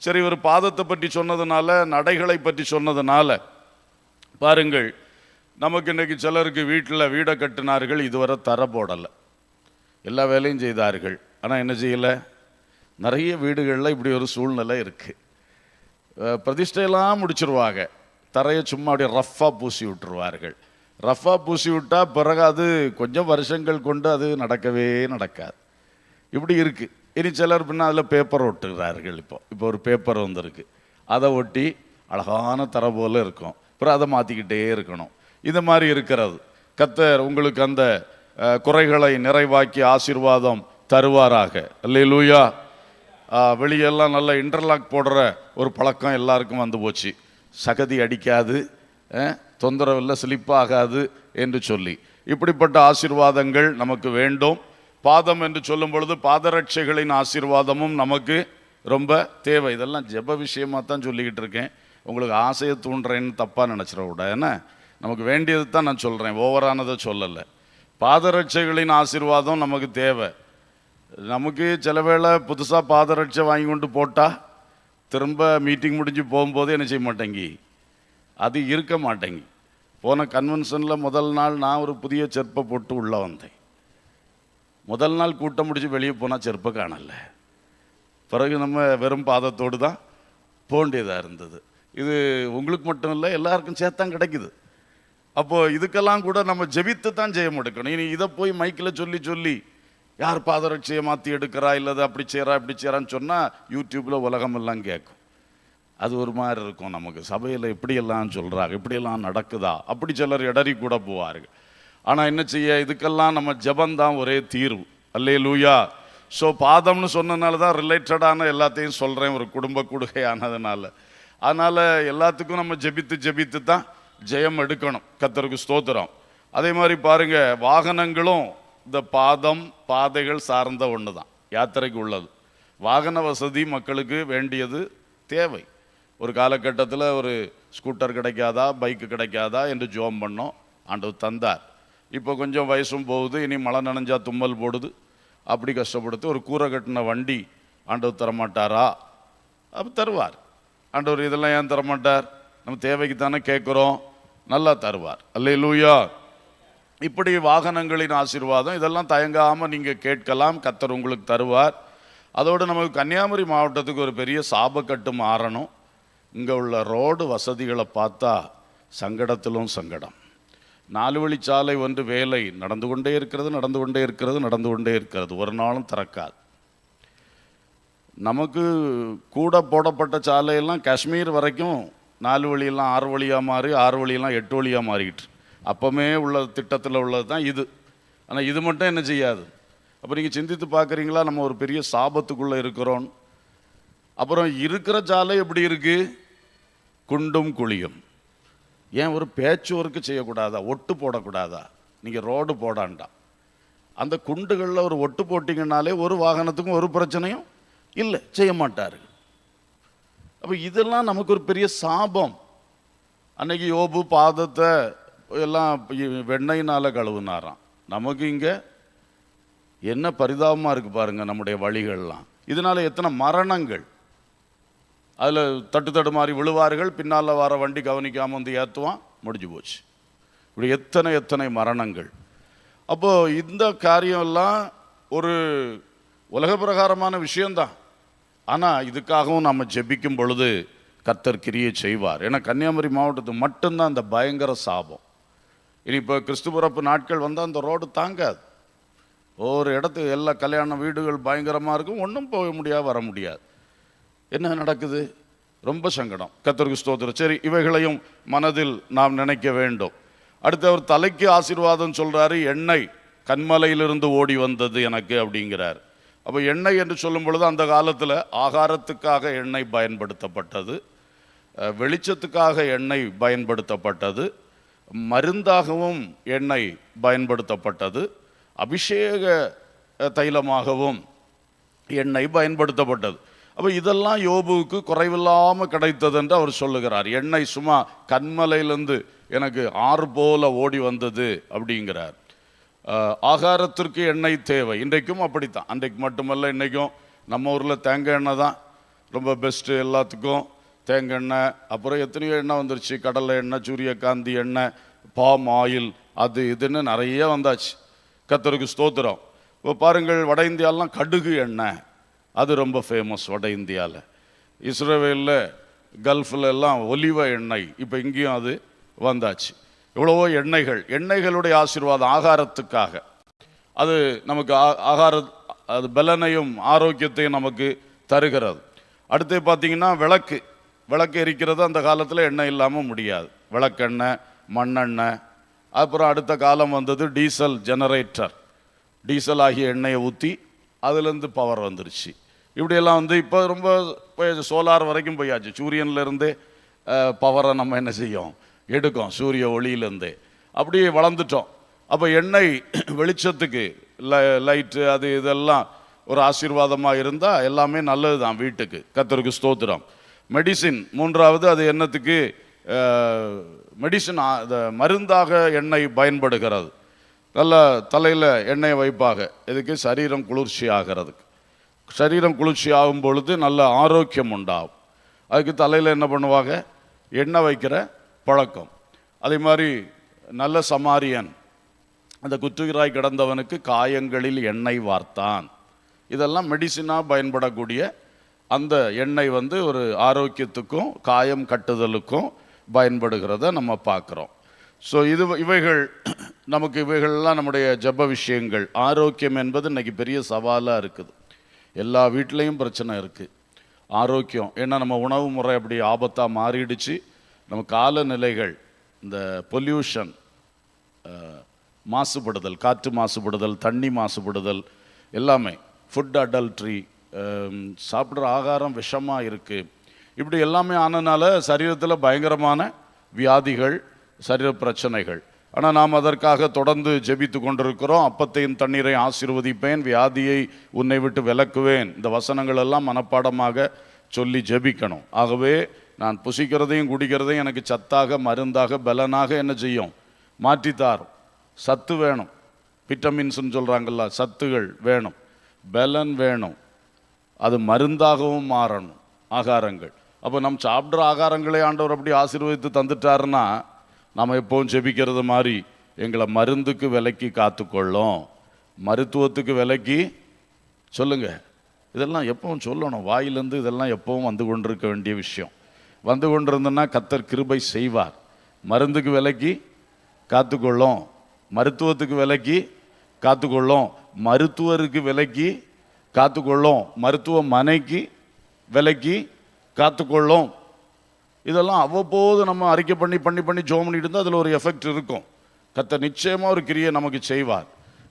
[SPEAKER 1] சரி, ஒரு பாதத்தை பற்றி சொன்னதுனால, நடைகளை பற்றி சொன்னதுனால பாருங்கள், நமக்கு இன்னைக்கு சிலருக்கு வீட்டில் வீடை கட்டினார்கள், இதுவரை தர போடலை, எல்லா வேலையும் செய்தார்கள், ஆனால் என்ன செய்யலை. நிறைய வீடுகளில் இப்படி ஒரு சூழ்நிலை இருக்குது. பிரதிஷ்டையெல்லாம் முடிச்சிருவாங்க, தரையை சும்மா அப்படியே ரஃப்பாக பூசி விட்டுருவார்கள். ரஃப்பாக பூசி விட்டால் பிறகு அது கொஞ்சம் வருஷங்கள் கொண்டு அது நடக்கவே நடக்காது. இப்படி இருக்குது. இனி சிலர் பின்னால் அதில் பேப்பர் ஒட்டுகிறார்கள். இப்போ ஒரு பேப்பர் வந்திருக்கு, அதை ஒட்டி அழகான தர போல் இருக்கும், அப்புறம் அதை மாற்றிக்கிட்டே இருக்கணும். இது மாதிரி இருக்கிறது. கர்த்தர் உங்களுக்கு அந்த குறைகளை நிறைவாக்கி ஆசீர்வாதம் தருவாராக. அல்லேலூயா. வெளியெல்லாம் நல்ல இன்டர்லாக் போடுற ஒரு பழக்கம் எல்லாருக்கும் வந்து போச்சு. சகதி அடிக்காது, தொந்தரவில்லை, ஸ்லிப்பாகாது என்று சொல்லி இப்படிப்பட்ட ஆசீர்வாதங்கள் நமக்கு வேண்டும். பாதம் என்று சொல்லும் பொழுது பாதரட்சைகளின் ஆசீர்வாதமும் நமக்கு ரொம்ப தேவை. இதெல்லாம் ஜெப விஷயமாக தான் சொல்லிக்கிட்டு இருக்கேன். உங்களுக்கு ஆசையை தூண்டுறேன்னு தப்பாக நினச்சிட விட. ஏன்னா நமக்கு வேண்டியது தான் நான் சொல்கிறேன், ஓவரானதை சொல்லலை. பாதரட்சைகளின் ஆசீர்வாதம் நமக்கு தேவை. நமக்கு சில வேளை புதுசாக பாதரட்சை வாங்கி கொண்டு போட்டால் திரும்ப மீட்டிங் முடிஞ்சு போகும்போது என்ன செய்ய மாட்டேங்கி, அது இருக்க மாட்டேங்கி. போன கன்வென்ஷனில் முதல் நாள் நான் ஒரு புதிய செருப்பை போட்டு உள்ளே வந்தேன். முதல் நாள் கூட்டம் முடிச்சு வெளியே போனால் செருப்பை காணலை. பிறகு நம்ம வெறும் பாதத்தோடு தான் போக வேண்டியதாக இருந்தது. இது உங்களுக்கு மட்டும் இல்லை, எல்லாருக்கும் சேர்த்தான் கிடைக்குது. அப்போது இதுக்கெல்லாம் கூட நம்ம ஜெபித்து தான் ஜெயம் எடுக்கணும். இனி இதை போய் மைக்கில் சொல்லி சொல்லி யார் பாதரட்சையை மாற்றி எடுக்கிறா, இல்லது அப்படி செய்கிறா இப்படி செய்கிறான்னு சொன்னால் யூடியூப்பில் உலகமெல்லாம் கேட்கும். அது ஒரு மாதிரி இருக்கும். நமக்கு சபையில் இப்படியெல்லாம் சொல்கிறாங்க, இப்படியெல்லாம் நடக்குதா, அப்படி சிலர் இடறி கூட போவார்கள். ஆனால் என்ன செய்ய, இதுக்கெல்லாம் நம்ம ஜெபந்தான் ஒரே தீர்வு. அல்லேலூயா. ஸோ பாதம்னு சொன்னதுனால தான் ரிலேட்டடான எல்லாத்தையும் சொல்கிறேன், ஒரு குடும்ப கூடுகை ஆனதுனால. அதனால் எல்லாத்துக்கும் நம்ம ஜெபித்து தான் ஜெயம் எடுக்கணும். கர்த்தருக்கு ஸ்தோத்திரம். அதே மாதிரி பாருங்கள், வாகனங்களும் இந்த பாதைகள் சார்ந்த ஒன்று தான், யாத்திரைக்கு உள்ளது. வாகன வசதி மக்களுக்கு வேண்டியது தேவை. ஒரு காலகட்டத்தில் ஒரு ஸ்கூட்டர் கிடைக்காதா, பைக்கு கிடைக்காதா என்று ஜோம் பண்ணோம், ஆண்டவர் தந்தார். இப்போ கொஞ்சம் வயசும் போகுது, இனி மழை நனைஞ்சா தும்மல் போடுது, அப்படி கஷ்டப்படுத்து ஒரு கூரை கட்டின வண்டி ஆண்டவர் தரமாட்டாரா? அப்போ தருவார் ஆண்டவர். இதெல்லாம் ஏன் தரமாட்டார்? நம்ம தேவைக்கு தானே கேட்குறோம், நல்லா தருவார். அல்லேலூயா. இப்படி வாகனங்களின் ஆசீர்வாதம் இதெல்லாம் தயங்காமல் நீங்கள் கேட்கலாம், கர்த்தர் உங்களுக்கு தருவார். அதோடு நமக்கு கன்னியாகுமரி மாவட்டத்துக்கு ஒரு பெரிய சாபக்கட்டு மாறணும். இங்கே உள்ள ரோடு வசதிகளை பார்த்தா சங்கடத்திலும் சங்கடம். 4 வழிச்சாலை ஒன்று வேலை நடந்து கொண்டே இருக்கிறது, ஒரு நாளும் திறக்காது. நமக்கு கூட போடப்பட்ட சாலையெல்லாம் காஷ்மீர் வரைக்கும் 4 வழியெல்லாம் 6 வழியாக மாறி, 6 வழியெல்லாம் 8 வழியாக மாறிக்கிட்டு அப்போமே உள்ள திட்டத்தில் உள்ளது தான் இது. ஆனால் இது மட்டும் என்ன செய்யாது. அப்போ நீங்கள் சிந்தித்து பார்க்குறீங்களா, நம்ம ஒரு பெரிய சாபத்துக்குள்ளே இருக்கிறோம். அப்புறம் இருக்கிற சாலை எப்படி இருக்குது, குண்டும் குழியும். ஏன் ஒரு பேச்சு ஒர்க்கு செய்யக்கூடாதா, ஒட்டு போடக்கூடாதா? நீங்கள் ரோடு போடாண்டா, அந்த குண்டுகளில் ஒரு ஒட்டு போட்டிங்கனாலே ஒரு வாகனத்துக்கும் ஒரு பிரச்சனையும் இல்லை, செய்ய மாட்டார். அப்போ இதெல்லாம் நமக்கு ஒரு பெரிய சாபம். அன்னைக்கு யோபு பாதத்தை எல்லாம் வெண்ணெயினால் கழுவுனாராம். நமக்கு இங்கே என்ன பரிதாபமாக இருக்குது பாருங்கள் நம்முடைய வழிகள்லாம். இதனால் எத்தனை மரணங்கள், அதில் தட்டு மாதிரி விழுவார்கள், பின்னால் வர வண்டி கவனிக்காமல் வந்து ஏற்றுவான், முடிஞ்சு போச்சு. இப்படி எத்தனை மரணங்கள். அப்போது இந்த காரியம்லாம் ஒரு உலக பிரகாரமான விஷயந்தான். ஆனால் இதுக்காகவும் நம்ம ஜெபிக்கும் பொழுது கர்த்தர் கிரியை செய்வார். ஏன்னா கன்னியாகுமரி மாவட்டத்துக்கு மட்டும்தான் அந்த பயங்கர சாபம். இனி இப்போ கிறிஸ்து பிறப்பு நாட்கள் வந்தால் அந்த ரோடு தாங்காது. ஒவ்வொரு இடத்துக்கு எல்லா கல்யாண வீடுகள் பயங்கரமாக இருக்கும், ஒன்றும் போக முடியாது, வர முடியாது. என்ன நடக்குது? ரொம்ப சங்கடம். கர்த்தருக்கு ஸ்தோத்திரம். சரி, இவைகளையும் மனதில் நாம் நினைக்க வேண்டும். அடுத்து அவர் தலைக்கு ஆசீர்வாதம் சொல்கிறாரு. எண்ணெய் கன்மலையிலிருந்து ஓடி வந்தது எனக்கு அப்படிங்கிறார். அப்போ எண்ணெய் என்று சொல்லும் பொழுது அந்த காலத்தில் ஆகாரத்துக்காக எண்ணெய் பயன்படுத்தப்பட்டது, வெளிச்சத்துக்காக எண்ணெய் பயன்படுத்தப்பட்டது, மருந்தாகவும் எண்ணெய் பயன்படுத்தப்பட்டது, அபிஷேக தைலமாகவும் எண்ணெய் பயன்படுத்தப்பட்டது. அப்போ இதெல்லாம் யோபுவுக்கு குறைவில்லாமல் கிடைத்தது என்று அவர் சொல்லுகிறார். எண்ணெய் சும்மா கன்மலையிலிருந்து எனக்கு ஆறு போல ஓடி வந்தது அப்படிங்கிறார். ஆகாரத்திற்கு எண்ணெய் தேவை. இன்றைக்கும் அப்படித்தான். அன்றைக்கு மட்டுமல்ல, இன்றைக்கும் நம்ம ஊரில் தேங்காய் எண்ணெய் தான் ரொம்ப பெஸ்ட்டு எல்லாத்துக்கும். தேங்காய் எண்ணெய், அப்புறம் எத்தனையோ எண்ணெய் வந்துருச்சு. கடலை எண்ணெய், சூரியகாந்தி எண்ணெய், பாம் ஆயில், அது இதுன்னு நிறைய வந்தாச்சு. கர்த்தருக்கு ஸ்தோத்திரம். இப்போ பாருங்கள், வட இந்தியாலாம் கடுகு எண்ணெய் அது ரொம்ப ஃபேமஸ். வட இந்தியாவில், இஸ்ரேலில், கல்ஃபில் எல்லாம் ஒலிவ எண்ணெய், இப்போ இங்கேயும் அது வந்தாச்சு. எவ்வளவோ எண்ணெய்கள், எண்ணெய்களுடைய ஆசீர்வாதம் ஆகாரத்துக்காக. அது நமக்கு அது பலனையும் ஆரோக்கியத்தையும் நமக்கு தருகிறது. அடுத்து பார்த்தீங்கன்னா விளக்கு எரிக்கிறது அந்த காலத்தில் எண்ணெய் இல்லாமல் முடியாது. விளக்கெண்ணெய், மண்ணெண்ணெய். அப்புறம் அடுத்த காலம் வந்தது டீசல் ஜெனரேட்டர். டீசல் ஆகிய எண்ணெயை ஊற்றி அதுலேருந்து பவர் வந்துருச்சு. இப்படியெல்லாம் வந்து இப்போ ரொம்ப சோலார் வரைக்கும் போயாச்சு. சூரியன்லேருந்தே பவரை நம்ம என்ன செய்யும், எடுக்கும், சூரிய ஒளியிலேருந்தே. அப்படியே வளர்ந்துட்டோம். அப்போ எண்ணெய் வெளிச்சத்துக்கு, லைட்டு, அது இதெல்லாம் ஒரு ஆசீர்வாதமாக இருந்தால் எல்லாமே நல்லது தான் வீட்டுக்கு. கர்த்தருக்கு ஸ்தோத்திரம். மெடிசின் மூன்றாவது, அது என்னத்துக்கு? மெடிசின், மருந்தாக எண்ணெய் பயன்படுகிறது. நல்ல தலையில் எண்ணெயை வைப்பாக. இதுக்கு சரீரம் குளிர்ச்சி ஆகிறதுக்கு. சரீரம் குளிர்ச்சி ஆகும் பொழுது நல்ல ஆரோக்கியம் உண்டாகும். அதுக்கு தலையில் என்ன பண்ணுவாங்க? எண்ணெய் வைக்கிற பழக்கம். அதே மாதிரி நல்ல சமாரியன் அந்த குற்றுயிராய் கிடந்தவனுக்கு காயங்களில் எண்ணெய் வார்த்தான். இதெல்லாம் மெடிசினாக பயன்படக்கூடிய அந்த எண்ணெய் வந்து ஒரு ஆரோக்கியத்துக்கும் காயம் கட்டுதலுக்கும் பயன்படுகிறத நம்ம பார்க்குறோம். ஸோ இவைகள் நமக்கு, இவைகள்லாம் நம்முடைய ஜெப விஷயங்கள். ஆரோக்கியம் என்பது இன்றைக்கி பெரிய சவாலாக இருக்குது. எல்லா வீட்லேயும் பிரச்சனை இருக்குது ஆரோக்கியம். ஏன்னா நம்ம உணவு முறை அப்படி ஆபத்தாக மாறிடுச்சு. நம்ம காலநிலைகள், இந்த பொல்யூஷன், மாசுபடுதல், காற்று மாசுபடுதல், தண்ணி மாசுபடுதல், எல்லாமே, ஃபுட் அடல்ட்ரி, சாப்பிட்ற ஆகாரம் விஷமாக இருக்குது. இப்படி எல்லாமே ஆனதுனால சரீரத்தில் பயங்கரமான வியாதிகள், சரீர பிரச்சனைகள். ஆனால் நாம் அதற்காக தொடர்ந்து ஜெபித்து கொண்டிருக்கிறோம். அப்பத்தையும் தண்ணீரை ஆசீர்வதிப்பேன், வியாதியை உன்னை விட்டு விலக்குவேன். இந்த வசனங்கள் எல்லாம் மனப்பாடமாக சொல்லி ஜெபிக்கணும். ஆகவே நான் புசிக்கிறதையும் குடிக்கிறதையும் எனக்கு சத்தாக, மருந்தாக, பலனாக என்ன செய்யும்? மாற்றித்தாரும். சத்து வேணும், விட்டமின்ஸ்ன்னு சொல்கிறாங்கல்ல, சத்துகள் வேணும், பலன் வேணும். அது மருந்தாகவும் மாறணும் ஆகாரங்கள். அப்போ நம்ம சாப்பிட்ற ஆகாரங்களே ஆண்டவர் அப்படி ஆசீர்வதித்து தந்துட்டாருன்னா, நாம் எப்போவும் ஜெபிக்கிறது மாதிரி எங்களை மருந்துக்கு விலக்கி காத்துக்கொள்ளும், மருத்துவத்துக்கு விலக்கி சொல்லுங்க. இதெல்லாம் எப்பவும் சொல்லணும் வாயிலேருந்து. இதெல்லாம் எப்பவும் வந்து கொண்டிருக்க வேண்டிய விஷயம். வந்து கொண்டிருந்தோன்னா கர்த்தர் கிருபை செய்வார். மருந்துக்கு விலக்கி காத்துக்கொள்ளும், மருத்துவத்துக்கு விலக்கி காத்துக்கொள்ளும், மருத்துவருக்கு விலக்கி காத்துக்கொள்ளும், மருத்துவமனைக்கு விலக்கி காத்துக்கொள்ளும். இதெல்லாம் அவ்வப்போது நம்ம அறிக்கை பண்ணி பண்ணி பண்ணி ஜோம் பண்ணிட்டு இருந்தால் அதில் ஒரு எஃபெக்ட் இருக்கும். கர்த்தர் நிச்சயமாக ஒரு கிரியை நமக்கு செய்வார்.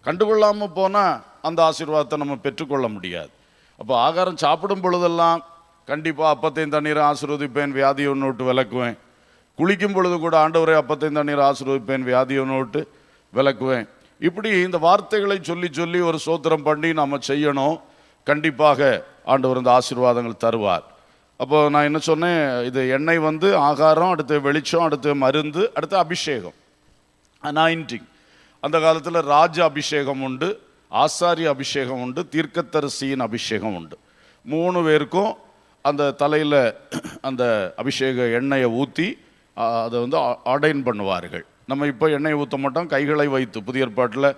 [SPEAKER 1] கண்டுகொள்ளாமல் போனால் அந்த ஆசீர்வாதத்தை நம்ம பெற்றுக்கொள்ள முடியாது. அப்போ ஆகாரம் சாப்பிடும் பொழுதெல்லாம் கண்டிப்பாக அப்பத்தையும் தண்ணீரை ஆசீர்வதிப்பேன், வியாதியை ஒன்று விட்டு விலக்குவேன். குளிக்கும் பொழுது கூட ஆண்டவரை அப்பத்தையும் தண்ணீரை ஆசீர்வதிப்பேன், வியாதியை ஒன்று விட்டு விலக்குவேன். இப்படி இந்த வார்த்தைகளை சொல்லி சொல்லி ஒரு ஸ்தோத்திரம் பண்ணி நம்ம செய்யணும். கண்டிப்பாக ஆண்டவர் இந்த ஆசீர்வாதங்கள் தருவார். அப்போ நான் என்ன சொன்னேன்? இது எண்ணெய் வந்து ஆகாரம், அடுத்து வெளிச்சம், அடுத்து மருந்து, அடுத்து அபிஷேகம், அனாயிண்டிங். அந்த காலத்தில் ராஜ அபிஷேகம் உண்டு, ஆசாரிய அபிஷேகம் உண்டு, தீர்க்கதரிசியின் அபிஷேகம் உண்டு. 3 பேருக்கும் அந்த தலையில் அந்த அபிஷேக எண்ணெயை ஊற்றி அதை வந்து ஆர்டைன் பண்ணுவார்கள். நம்ம இப்போ எண்ணெயை ஊற்ற மாட்டோம், கைகளை வைத்து. புதிய ஏற்பாட்டில்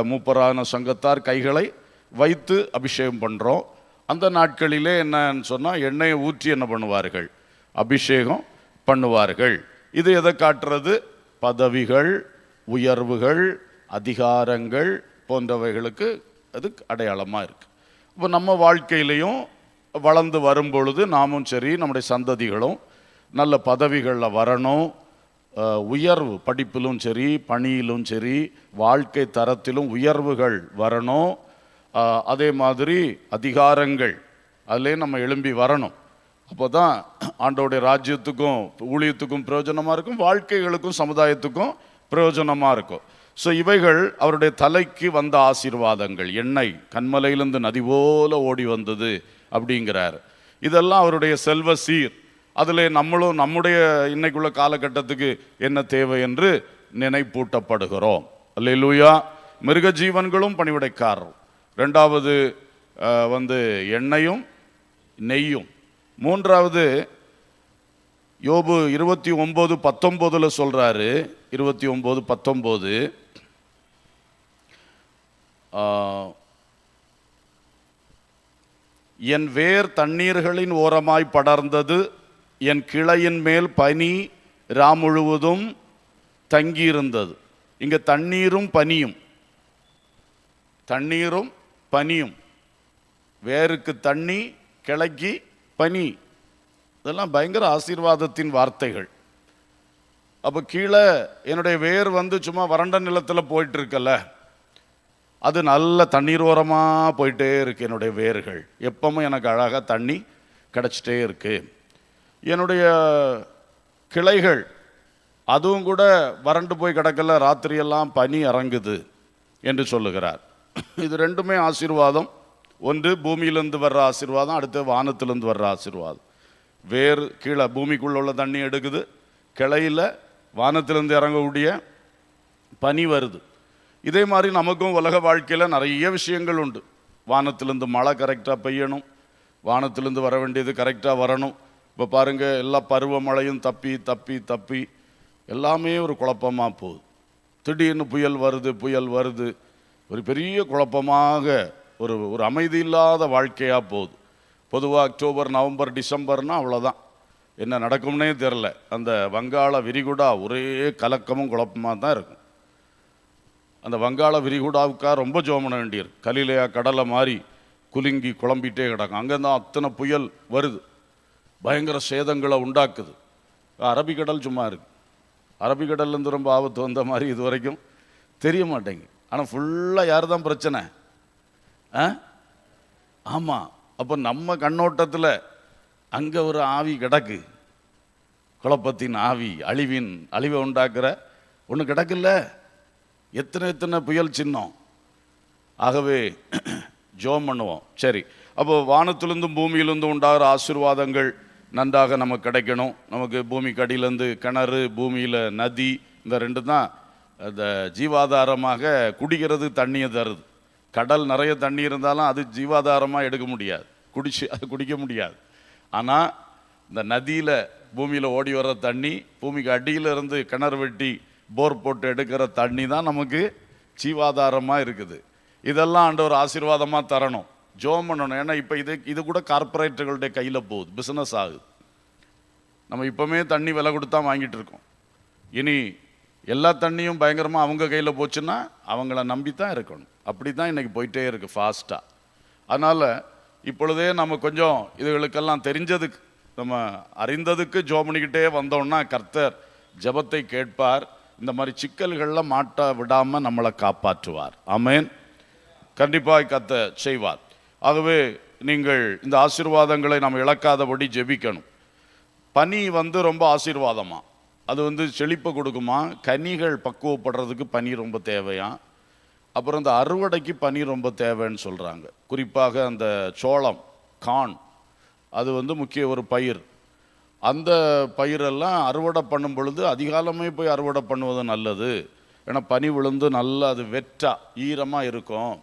[SPEAKER 1] மூப்பரான சங்கத்தார் கைகளை வைத்து அபிஷேகம் பண்ணுறோம். அந்த நாட்களிலே என்னன்னு சொன்னால் எண்ணெயை ஊற்றி என்ன பண்ணுவார்கள்? அபிஷேகம் பண்ணுவார்கள். இது எதை காட்டுறது? பதவிகள், உயர்வுகள், அதிகாரங்கள் போன்றவைகளுக்கு அது அடையாளமாக இருக்கு. இப்போ நம்ம வாழ்க்கையிலையும் வளர்ந்து வரும் பொழுது நாமும் சரி, நம்முடைய சந்ததிகளும் நல்ல பதவிகளில் வரணும். உயர்வு, படிப்பிலும் சரி, பணியிலும் சரி, வாழ்க்கை தரத்திலும் உயர்வுகள் வரணும். அதே மாதிரி அதிகாரங்கள் அதிலே நம்ம எழும்பி வரணும். அப்போ தான் ஆண்டவருடைய ராஜ்யத்துக்கும் ஊழியத்துக்கும் பிரயோஜனமாக இருக்கும், வாழ்க்கைகளுக்கும் சமுதாயத்துக்கும் பிரயோஜனமாக இருக்கும். ஸோ இவைகள் அவருடைய தலைக்கு வந்த ஆசீர்வாதங்கள். எண்ணெய் கண்மலையிலிருந்து நதி போல ஓடி வந்தது அப்படிங்கிறார். இதெல்லாம் அவருடைய செல்வ சீர். அதில் நம்மளும் நம்முடைய இன்னைக்குள்ள காலகட்டத்துக்கு என்ன தேவை என்று நினைப்பூட்டப்படுகிறோம். அல்லேலூயா. மிருக ஜீவன்களும் பணிவிடைக்காரரும். ரெண்டாவது எண்ணெயும் நெய்யும். மூன்றாவது யோபு 29:19 சொல்றாரு. 29:19 என் வேர் தண்ணீர்களின் ஓரமாய் படர்ந்தது, என் கிளையின் மேல் பனி முழுவதும் தங்கியிருந்தது. இங்க தண்ணீரும் பனியும், தண்ணீரும் பனியும், வேருக்கு தண்ணி, கிளைக்கு பனி, இதெல்லாம் பயங்கர ஆசீர்வாதத்தின் வார்த்தைகள். அப்போ கீழே என்னுடைய வேர் சும்மா வறண்ட நிலத்தில் போயிட்டு இருக்கல, அது நல்ல தண்ணீர் ஓரமாக போயிட்டே இருக்கு. என்னுடைய வேர்கள் எப்பவும் எனக்கு அழகாக தண்ணி கிடச்சிட்டே இருக்கு. என்னுடைய கிளைகள் அதுவும் கூட வறண்டு போய் கிடக்கல, ராத்திரியெல்லாம் பனி இறங்குது என்று சொல்லுகிறார். இது ரெண்டுமே ஆசீர்வாதம். ஒன்று பூமியிலிருந்து வர்ற ஆசீர்வாதம், அடுத்து வானத்திலிருந்து வர்ற ஆசீர்வாதம். வேர் கீழே பூமிக்குள்ள உள்ள தண்ணி எடுக்குது, கிளையில் வானத்திலிருந்து இறங்கக்கூடிய பனி வருது. இதே மாதிரி நமக்கும் உலக வாழ்க்கையில் நிறைய விஷயங்கள் உண்டு. வானத்திலிருந்து மழை கரெக்டாக பெய்யணும், வானத்திலிருந்து வர வேண்டியது கரெக்டாக வரணும். இப்போ பாருங்கள், எல்லா பருவமழையும் தப்பி தப்பி தப்பி எல்லாமே ஒரு குழப்பமாக போகுது. திடீர்னு புயல் வருது, ஒரு பெரிய குழப்பமாக ஒரு ஒரு அமைதி இல்லாத வாழ்க்கையாக போகுது. பொதுவாக அக்டோபர், நவம்பர், டிசம்பர்னால் அவ்வளோதான், என்ன நடக்கும்னே தெரில. அந்த வங்காள விரிகுடா ஒரே கலக்கமும் குழப்பமாக தான் இருக்கும். அந்த வங்காள விரிகுடாவுக்காக ரொம்ப ஜெபம் பண்ண வேண்டியிருக்கு. கலிலேயா கடலை மாதிரி குலுங்கி குழம்பிட்டே கிடக்கும். அங்கேருந்தான் அத்தனை புயல் வருது, பயங்கர சேதங்களை உண்டாக்குது. அரபிக்கடல் சும்மா இருக்குது. அரபிக்கடல்லேருந்து ரொம்ப ஆபத்து வந்த மாதிரி இது வரைக்கும் தெரிய மாட்டேங்க. ஆனால் ஃபுல்லாக யார் தான் பிரச்சனை? ஆமாம். அப்போ நம்ம கண்ணோட்டத்தில் அங்கே ஒரு ஆவி கிடக்கு, குழப்பத்தின் ஆவி, அழிவை உண்டாக்குற ஒன்று கிடக்குல்ல. எத்தனை புயல் சின்னம். ஆகவே ஜெபம் பண்ணுவோம். சரி, அப்போ வானத்திலிருந்தும் பூமியிலிருந்தும் உண்டாகிற ஆசீர்வாதங்கள் நன்றாக நமக்கு கிடைக்கணும். நமக்கு பூமிக்கு அடியிலேருந்து கிணறு, பூமியில் நதி, இந்த ரெண்டு தான் இந்த ஜீவாதாரமாக குடிக்கிறது தண்ணியை தருது. கடல் நிறைய தண்ணி இருந்தாலும் அது ஜீவாதாரமாக எடுக்க முடியாது, அது குடிக்க முடியாது. ஆனால் இந்த நதியில் பூமியில் ஓடி வர்ற தண்ணி, பூமிக்கு அடியில் இருந்து கிணறு வெட்டி போர் போட்டு எடுக்கிற தண்ணி தான் நமக்கு ஜீவாதாரமாக இருக்குது. இதெல்லாம் ஆண்டவர் ஆசீர்வாதமாக தரணும், ஜெபம் பண்ணணும். ஏன்னா இப்போ இது கூட கார்பரேட்டுகளுடைய கையில் போகுது, பிஸ்னஸ் ஆகுது. நம்ம இப்போவுமே தண்ணி விலை கொடுத்தா வாங்கிட்டு இருக்கோம். இனி எல்லா தண்ணியும் பயங்கரமாக அவங்க கையில் போச்சுன்னா அவங்கள நம்பி தான் இருக்கணும். அப்படி தான் இன்றைக்கி போயிட்டே இருக்குது ஃபாஸ்ட்டாக. அதனால் இப்பொழுதே நம்ம கொஞ்சம் இதுகளுக்கெல்லாம் தெரிஞ்சதுக்கு, நம்ம அறிந்ததுக்கு ஜெபம் பண்ணிக்கிட்டே வந்தோம்னா கர்த்தர் ஜெபத்தை கேட்பார். இந்த மாதிரி சிக்கல்களில் மாட்ட விடாமல் நம்மளை காப்பாற்றுவார். ஆமென். கண்டிப்பாக கர்த்தர் செய்வார். ஆகவே நீங்கள் இந்த ஆசீர்வாதங்களை நம்ம இழக்காதபடி ஜெபிக்கணும். பனி ரொம்ப ஆசீர்வாதமாக, அது செழிப்பை கொடுக்குமா. கனிகள் பக்குவப்படுறதுக்கு பனி ரொம்ப தேவையா. அப்புறம் இந்த அறுவடைக்கு பனி ரொம்ப தேவைன்னு சொல்கிறாங்க. குறிப்பாக அந்த சோளம், கான், அது முக்கிய ஒரு பயிர். அந்த பயிரெல்லாம் அறுவடை பண்ணும் பொழுது அதிகாலமே போய் அறுவடை பண்ணுவது நல்லது. ஏன்னா பனி விழுந்து நல்லா அது வெற்றா ஈரமாக இருக்கும்.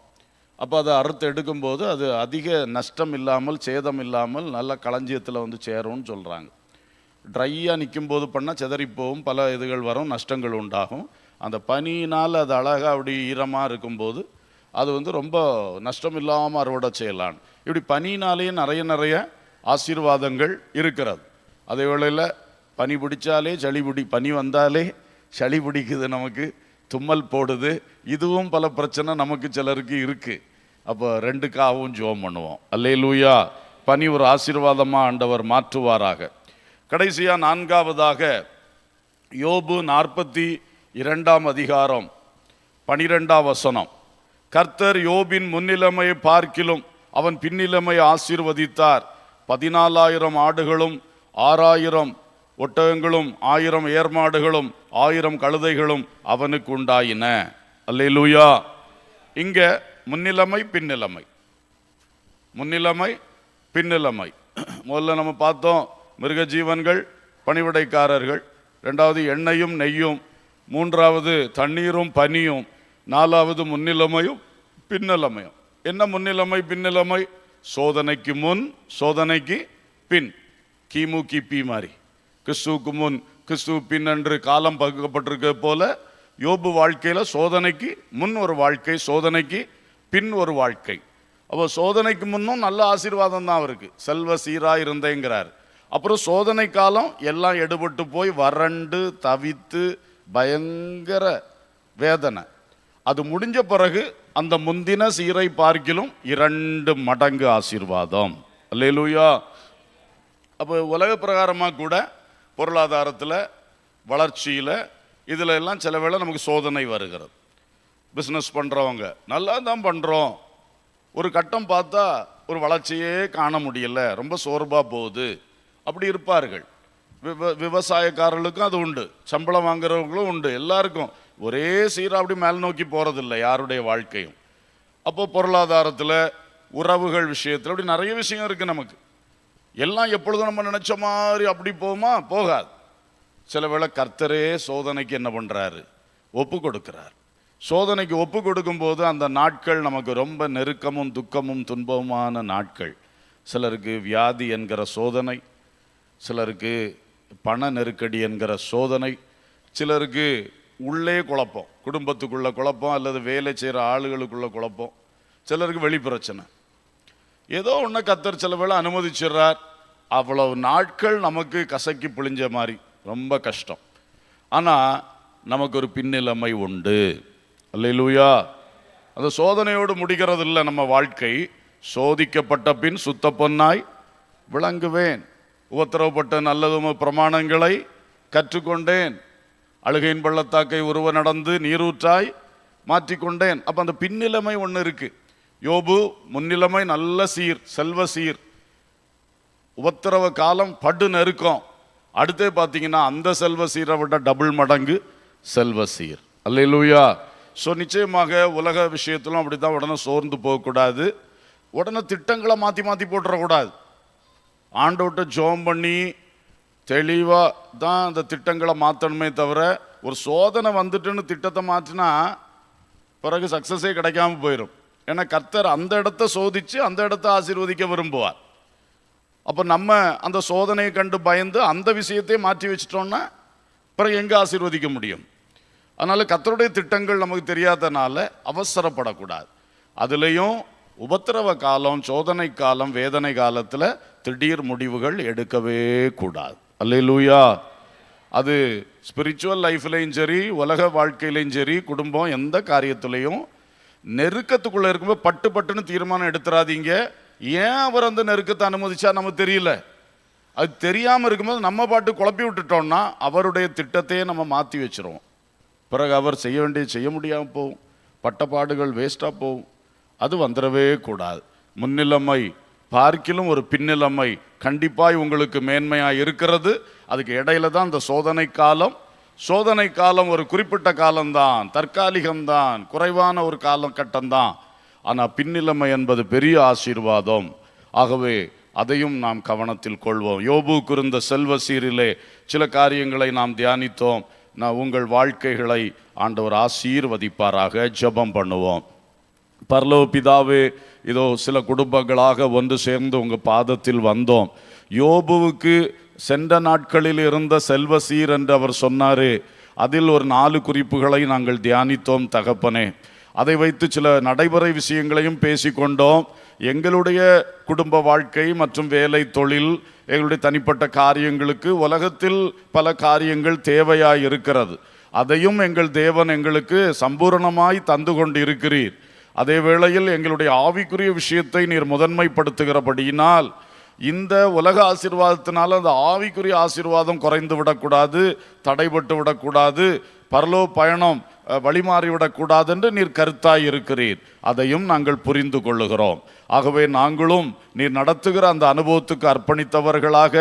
[SPEAKER 1] அப்போ அதை அறுத்து எடுக்கும்போது அது அதிக நஷ்டம் இல்லாமல், சேதம் இல்லாமல் நல்ல களஞ்சியத்தில் சேரும்னு சொல்கிறாங்க. ட்ரையாக நிற்கும்போது பண்ணால் செதறிப்போவும், பல இதுகள் வரும், நஷ்டங்கள் உண்டாகும். அந்த பனியினால் அது அழகாக அப்படி ஈரமாக இருக்கும்போது அது ரொம்ப நஷ்டம் இல்லாமல் அறுவடை செய்யலான்னு. இப்படி பனியினாலேயே நிறைய ஆசீர்வாதங்கள் இருக்கிறது. அதே வேளையில் பனி பிடிச்சாலே பனி வந்தாலே சளி பிடிக்குது நமக்கு. தும்மல் போடுது. இதுவும் பல பிரச்சனை நமக்கு சிலருக்கு இருக்கு. அப்போ 2க்காகவும் ஜெபம் பண்ணுவோம். அல்லேலூயா. பனி ஒரு ஆசீர்வாதமா ஆண்டவர் மாற்றுவாராக. கடைசியா 4ஆவதாக யோபு 42ஆம் அதிகாரம் 12ஆம் வசனம். கர்த்தர் யோபின் முன்னிலைமையை பார்க்கிலும் அவன் பின்னிலைமையை ஆசீர்வதித்தார். 14,000 ஆடுகளும் 6,000 ஒட்டகங்களும் 1000 ஏர்மாடுகளும் 1000 கழுதைகளும் அவனுக்கு உண்டாயின. அல்லேலூயா. இங்க முன்னிலைமை பின்னிலைமை, முன்னிலைமை பின்னிலைமை. முதல்ல நம்ம பார்த்தோம் மிருக ஜீவன்கள், பணிவிடைக்காரர்கள். 2வது எண்ணெயும் நெய்யும். 3வது தண்ணீரும் பனியும். 4வது முன்னிலைமையும் பின்னிலைமையும். என்ன முன்னிலைமை பின்னிலைமை? சோதனைக்கு முன், சோதனைக்கு பின். கிமு கிபி மாதிரி, கிறிஸ்துவுக்கு முன் கிறிஸ்துவ பின் என்று காலம் பகுக்கப்பட்டிருக்க போல யோபு வாழ்க்கையில சோதனைக்கு முன் ஒரு வாழ்க்கை, சோதனைக்கு பின் ஒரு வாழ்க்கை. அப்போ சோதனைக்கு முன்னும் நல்ல ஆசீர்வாதம் தான் அவருக்கு, செல்வ சீரா இருந்தேங்கிறார். அப்புறம் சோதனை காலம் எல்லாம் எடுபட்டு போய் வறண்டு தவித்து பயங்கர வேதனை. அது முடிஞ்ச பிறகு அந்த முந்தின சீரை பார்க்கிலும் 2 மடங்கு ஆசீர்வாதம். அல்லேலூயா. அப்போ உலக பிரகாரமாக கூட பொருளாதாரத்தில், வளர்ச்சியில், இதில் எல்லாம் சில வேளை நமக்கு சோதனை வருகிறது. பிஸ்னஸ் பண்ணுறவங்க நல்லா தான் பண்ணுறோம், ஒரு கட்டம் பார்த்தா ஒரு வளர்ச்சியே காண முடியல, ரொம்ப சோர்வாக போகுது, அப்படி இருப்பார்கள். விவசாயக்காரர்களுக்கும் அது உண்டு, சம்பளம் வாங்குறவங்களும் உண்டு. எல்லாருக்கும் ஒரே சீராக அப்படி மேல் நோக்கி போகிறதில்லை யாருடைய வாழ்க்கையும். அப்போ பொருளாதாரத்தில், உறவுகள் விஷயத்தில் அப்படி நிறைய விஷயம் இருக்குது நமக்கு. எல்லாம் எப்பொழுதும் நம்ம நினைச்ச மாதிரி அப்படி போகுமா? போகாது. சில வேளை கர்த்தரே சோதனைக்கு என்ன பண்றாரு? ஒப்பு கொடுக்கிறார். சோதனைக்கு ஒப்பு கொடுக்கும் போது அந்த நாட்கள் நமக்கு ரொம்ப நெருக்கமும் துக்கமும் துன்பமுமான நாட்கள். சிலருக்கு வியாதி என்கிற சோதனை, சிலருக்கு பண நெருக்கடி என்கிற சோதனை, சிலருக்கு உள்ளே குழப்பம், குடும்பத்துக்குள்ள குழப்பம், அல்லது வேலை செய்கிற ஆளுகளுக்குள்ள குழப்பம், சிலருக்கு வெளி பிரச்சனை. ஏதோ ஒன்று கர்த்தர் சில வேளை அனுமதிச்சிடுறார். அவ்வளவு நாட்கள் நமக்கு கசக்கி பிழிஞ்ச மாதிரி ரொம்ப கஷ்டம். ஆனால் நமக்கு ஒரு பின்னிலைமை உண்டு. அல்லேலூயா. அந்த சோதனையோடு முடிகிறது இல்லை நம்ம வாழ்க்கை. சோதிக்கப்பட்ட பின் சுத்த பொன்னாய் விளங்குவேன், உபத்திரவப்பட்ட நல்லதும் பிரமாணங்களை கற்றுக்கொண்டேன், அழுகையின் பள்ளத்தாக்கை உருவ நடந்து நீரூற்றாய் மாற்றிக்கொண்டேன். அப்போ அந்த பின்னிலைமை ஒன்று இருக்கு. யோபு முன்னிலைமை நல்ல சீர், செல்வ சீர். உபத்திரவ காலம் படு நெருக்கம். அடுத்தே பார்த்தீங்கன்னா அந்த செல்வ சீரை விட டபுள் மடங்கு செல்வ சீர். அல்லேலூயா. ஸோ நிச்சயமாக உலக விஷயத்திலும் அப்படி தான் உடனே சோர்ந்து போகக்கூடாது. உடனே திட்டங்களை மாற்றி மாற்றி போட்டுறக்கூடாது. ஆண்டவர்கிட்ட ஜெபம் பண்ணி தெளிவாக தான் அந்த திட்டங்களை மாற்றணுமே தவிர, ஒரு சோதனை வந்துட்டுன்னு திட்டத்தை மாற்றினா பிறகு சக்ஸஸே கிடைக்காம போயிடும். ஏன்னா கர்த்தர் அந்த இடத்த சோதிச்சு அந்த இடத்த ஆசீர்வதிக்க விரும்புவார். அப்போ நம்ம அந்த சோதனையை கண்டு பயந்து அந்த விஷயத்தை மாற்றி வச்சிட்டோம்னா பிறகு எங்கே ஆசீர்வதிக்க முடியும்? அதனால கர்த்தருடைய திட்டங்கள் நமக்கு தெரியாதனால அவசரப்படக்கூடாது. அதுலேயும் உபத்திரவ காலம், சோதனை காலம், வேதனை காலத்தில் திடீர் முடிவுகள் எடுக்கவே கூடாது. அல்லேலூயா. அது ஸ்பிரிச்சுவல் லைஃப்லையும் சரி, உலக வாழ்க்கையிலையும் சரி, குடும்பம் எந்த காரியத்திலையும் நெருக்கத்துக்குள்ளே இருக்கும்போது பட்டு பட்டுன்னு தீர்மானம் எடுத்துறாதீங்க. ஏன் அவர் அந்த நெருக்கத்தை அனுமதிச்சா நமக்கு தெரியல. அது தெரியாமல் இருக்கும்போது நம்ம பாட்டு குழப்பி விட்டுட்டோம்னா அவருடைய திட்டத்தையே நம்ம மாற்றி வச்சிருவோம். பிறகு அவர் செய்ய வேண்டியது செய்ய முடியாமல் போகும், பட்டப்பாடுகள் வேஸ்டாக போகும். அது வந்துடவே கூடாது. முன்னிலைமை பார்க்கிலும் ஒரு பின்னிலைமை கண்டிப்பாக உங்களுக்கு மேன்மையாக இருக்கிறது. அதுக்கு இடையில தான் இந்த சோதனை காலம். சோதனை காலம் ஒரு குறிப்பிட்ட காலம்தான், தற்காலிகம்தான், குறைவான ஒரு காலகட்டம்தான். ஆனால் பின்னிலைமை என்பது பெரிய ஆசீர்வாதம். ஆகவே அதையும் நாம் கவனத்தில் கொள்வோம். யோபுக்கு இருந்த செல்வ சீரிலே சில காரியங்களை நாம் தியானித்தோம். நான் உங்கள் வாழ்க்கைகளை ஆண்டவர் ஆசீர்வதிப்பாராக. ஜெபம் பண்ணுவோம். பரலோக பிதாவே, இதோ சில குடும்பங்களாக ஒன்று சேர்ந்து உங்கள் பாதத்தில் வந்தோம். யோபுவுக்கு சென்ற நாட்களில் இருந்த செல்வ சீர் என்று அவர் சொன்னாரே, அதில் ஒரு 4 குறிப்புகளை நாங்கள் தியானித்தோம் தகப்பனே. அதை வைத்து சில நடைமுறை விஷயங்களையும் பேசிக்கொண்டோம். எங்களுடைய குடும்ப வாழ்க்கை மற்றும் வேலை, தொழில், எங்களுடைய தனிப்பட்ட காரியங்களுக்கு உலகத்தில் பல காரியங்கள் தேவையாய் இருக்கிறது. அதையும் எங்கள் தேவன் எங்களுக்கு சம்பூரணமாய் தந்து கொண்டு இருக்கிறீர். அதே வேளையில் எங்களுடைய ஆவிக்குரிய விஷயத்தை நீர் முதன்மைப்படுத்துகிறபடியினால் இந்த உலக ஆசீர்வாதத்தினால அந்த ஆவிக்குரிய ஆசீர்வாதம் குறைந்து விடக்கூடாது, தடைபட்டு விடக்கூடாது, பரலோக பயணம் வழிமாறிவிடக்கூடாது என்று நீர் கருத்தாய் இருக்கிறீர். அதையும் நாங்கள் புரிந்து கொள்ளுகிறோம். ஆகவே நாங்களும் நீர் நடத்துகிற அந்த அனுபவத்துக்கு அர்ப்பணித்தவர்களாக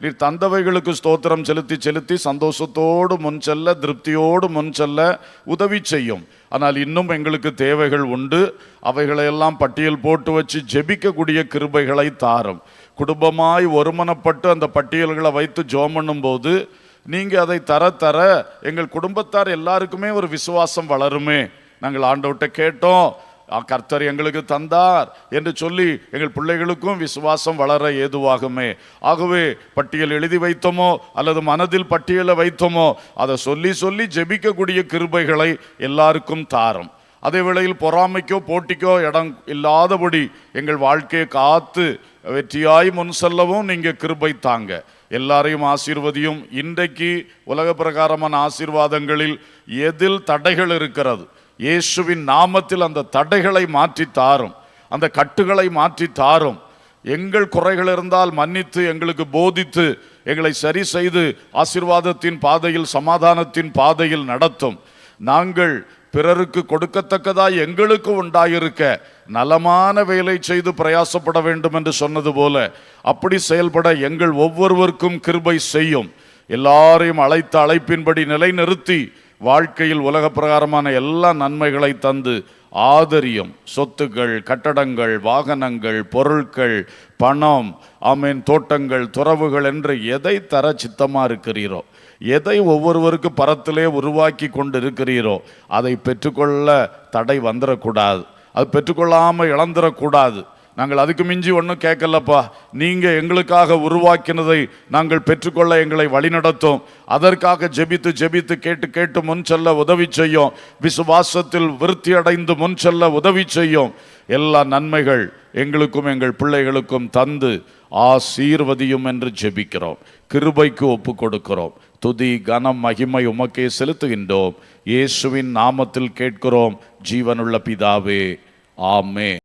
[SPEAKER 1] நீர் தந்தவைகளுக்கு ஸ்தோத்திரம் செலுத்தி செலுத்தி சந்தோஷத்தோடு முன் செல்ல, திருப்தியோடு முன் செல்ல உதவி செய்யும். ஆனால் இன்னும் எங்களுக்கு தேவைகள் உண்டு. அவைகளையெல்லாம் பட்டியல் போட்டு வச்சு ஜெபிக்கக்கூடிய கிருபைகளை தாரும். குடும்பமாய் ஒருமனப்பட்டு அந்த பட்டியல்களை வைத்து ஜெபம் பண்ணும்போது நீங்கள் அதை தர தர எங்கள் குடும்பத்தார் எல்லாருக்குமே ஒரு விசுவாசம் வளருமே. நாங்கள் ஆண்டவர்கிட்ட கேட்டோம், கர்த்தர் எங்களுக்கு தந்தார் என்று சொல்லி எங்கள் பிள்ளைகளுக்கும் விசுவாசம் வளர ஏதுவாகுமே. ஆகவே பட்டியல் எழுதி வைத்தோமோ அல்லது மனதில் பட்டியலை வைத்தோமோ அதை சொல்லி சொல்லி ஜெபிக்கக்கூடிய கிருபைகளை எல்லாருக்கும் தாரும். அதே வேளையில் பொறாமைக்கோ போட்டிக்கோ இடம் இல்லாதபடி எங்கள் வாழ்க்கையை காத்து வெற்றியாய் முன் செல்லவும் நீங்கள் கிருபை தாங்க. எல்லாரையும் ஆசீர்வதியும். இன்றைக்கு உலக பிரகாரமான ஆசீர்வாதங்களில் எதில் தடைகள் இருக்கிறது, இயேசுவின் நாமத்தில் அந்த தடைகளை மாற்றி தாரும், அந்த கட்டுகளை மாற்றி தாரும். எங்கள் குறைகள் இருந்தால் மன்னித்து எங்களுக்கு போதித்து எங்களை சரி செய்து ஆசீர்வாதத்தின் பாதையில் சமாதானத்தின் பாதையில் நடத்தும். நாங்கள் பிறருக்கு கொடுக்கத்தக்கதாய் எங்களுக்கு உண்டாயிருக்க நலமான வேலை செய்து பிரயாசப்பட வேண்டும் என்று சொன்னது போல அப்படி செயல்பட எங்கள் ஒவ்வொருவருக்கும் கிருபை செய்யும். எல்லாரையும் அழைத்த அழைப்பின்படி நிலைநிறுத்தி வாழ்க்கையில் உலக பிரகாரமான எல்லா நன்மைகளை தந்து ஆதரியும். சொத்துக்கள், கட்டடங்கள், வாகனங்கள், பொருட்கள், பணம், ஆமீன், தோட்டங்கள், துறவுகள் என்று எதை தர சித்தமா இருக்கிறீரோ, எதை ஒவ்வொருவருக்கு பரத்திலே உருவாக்கி கொண்டு இருக்கிறீரோ அதை பெற்றுக்கொள்ள தடை வந்துடக்கூடாது. அது பெற்றுக்கொள்ளாமல் இழந்துடக்கூடாது. நாங்கள் அதுக்கு மிஞ்சி ஒன்றும் கேட்கலப்பா, நீங்கள் எங்களுக்காக உருவாக்கினதை நாங்கள் பெற்றுக்கொள்ள எங்களை வழிநடத்தும். அதற்காக ஜெபித்து ஜெபித்து கேட்டு கேட்டு முன் செல்ல உதவி செய்யும். விசுவாசத்தில் விருத்தி அடைந்து முன் செல்ல உதவி செய்யும். எல்லா நன்மைகள் எங்களுக்கும் எங்கள் பிள்ளைகளுக்கும் தந்து ஆசீர்வதியும் என்று ஜெபிக்கிறோம். கிருபைக்கு ஒப்பு கொடுக்கிறோம். துதி கனம் மகிமை உமக்கே செலுத்துகின்றோம். இயேசுவின் நாமத்தில் கேட்கிறோம் ஜீவனுள்ள பிதாவே, ஆமென்.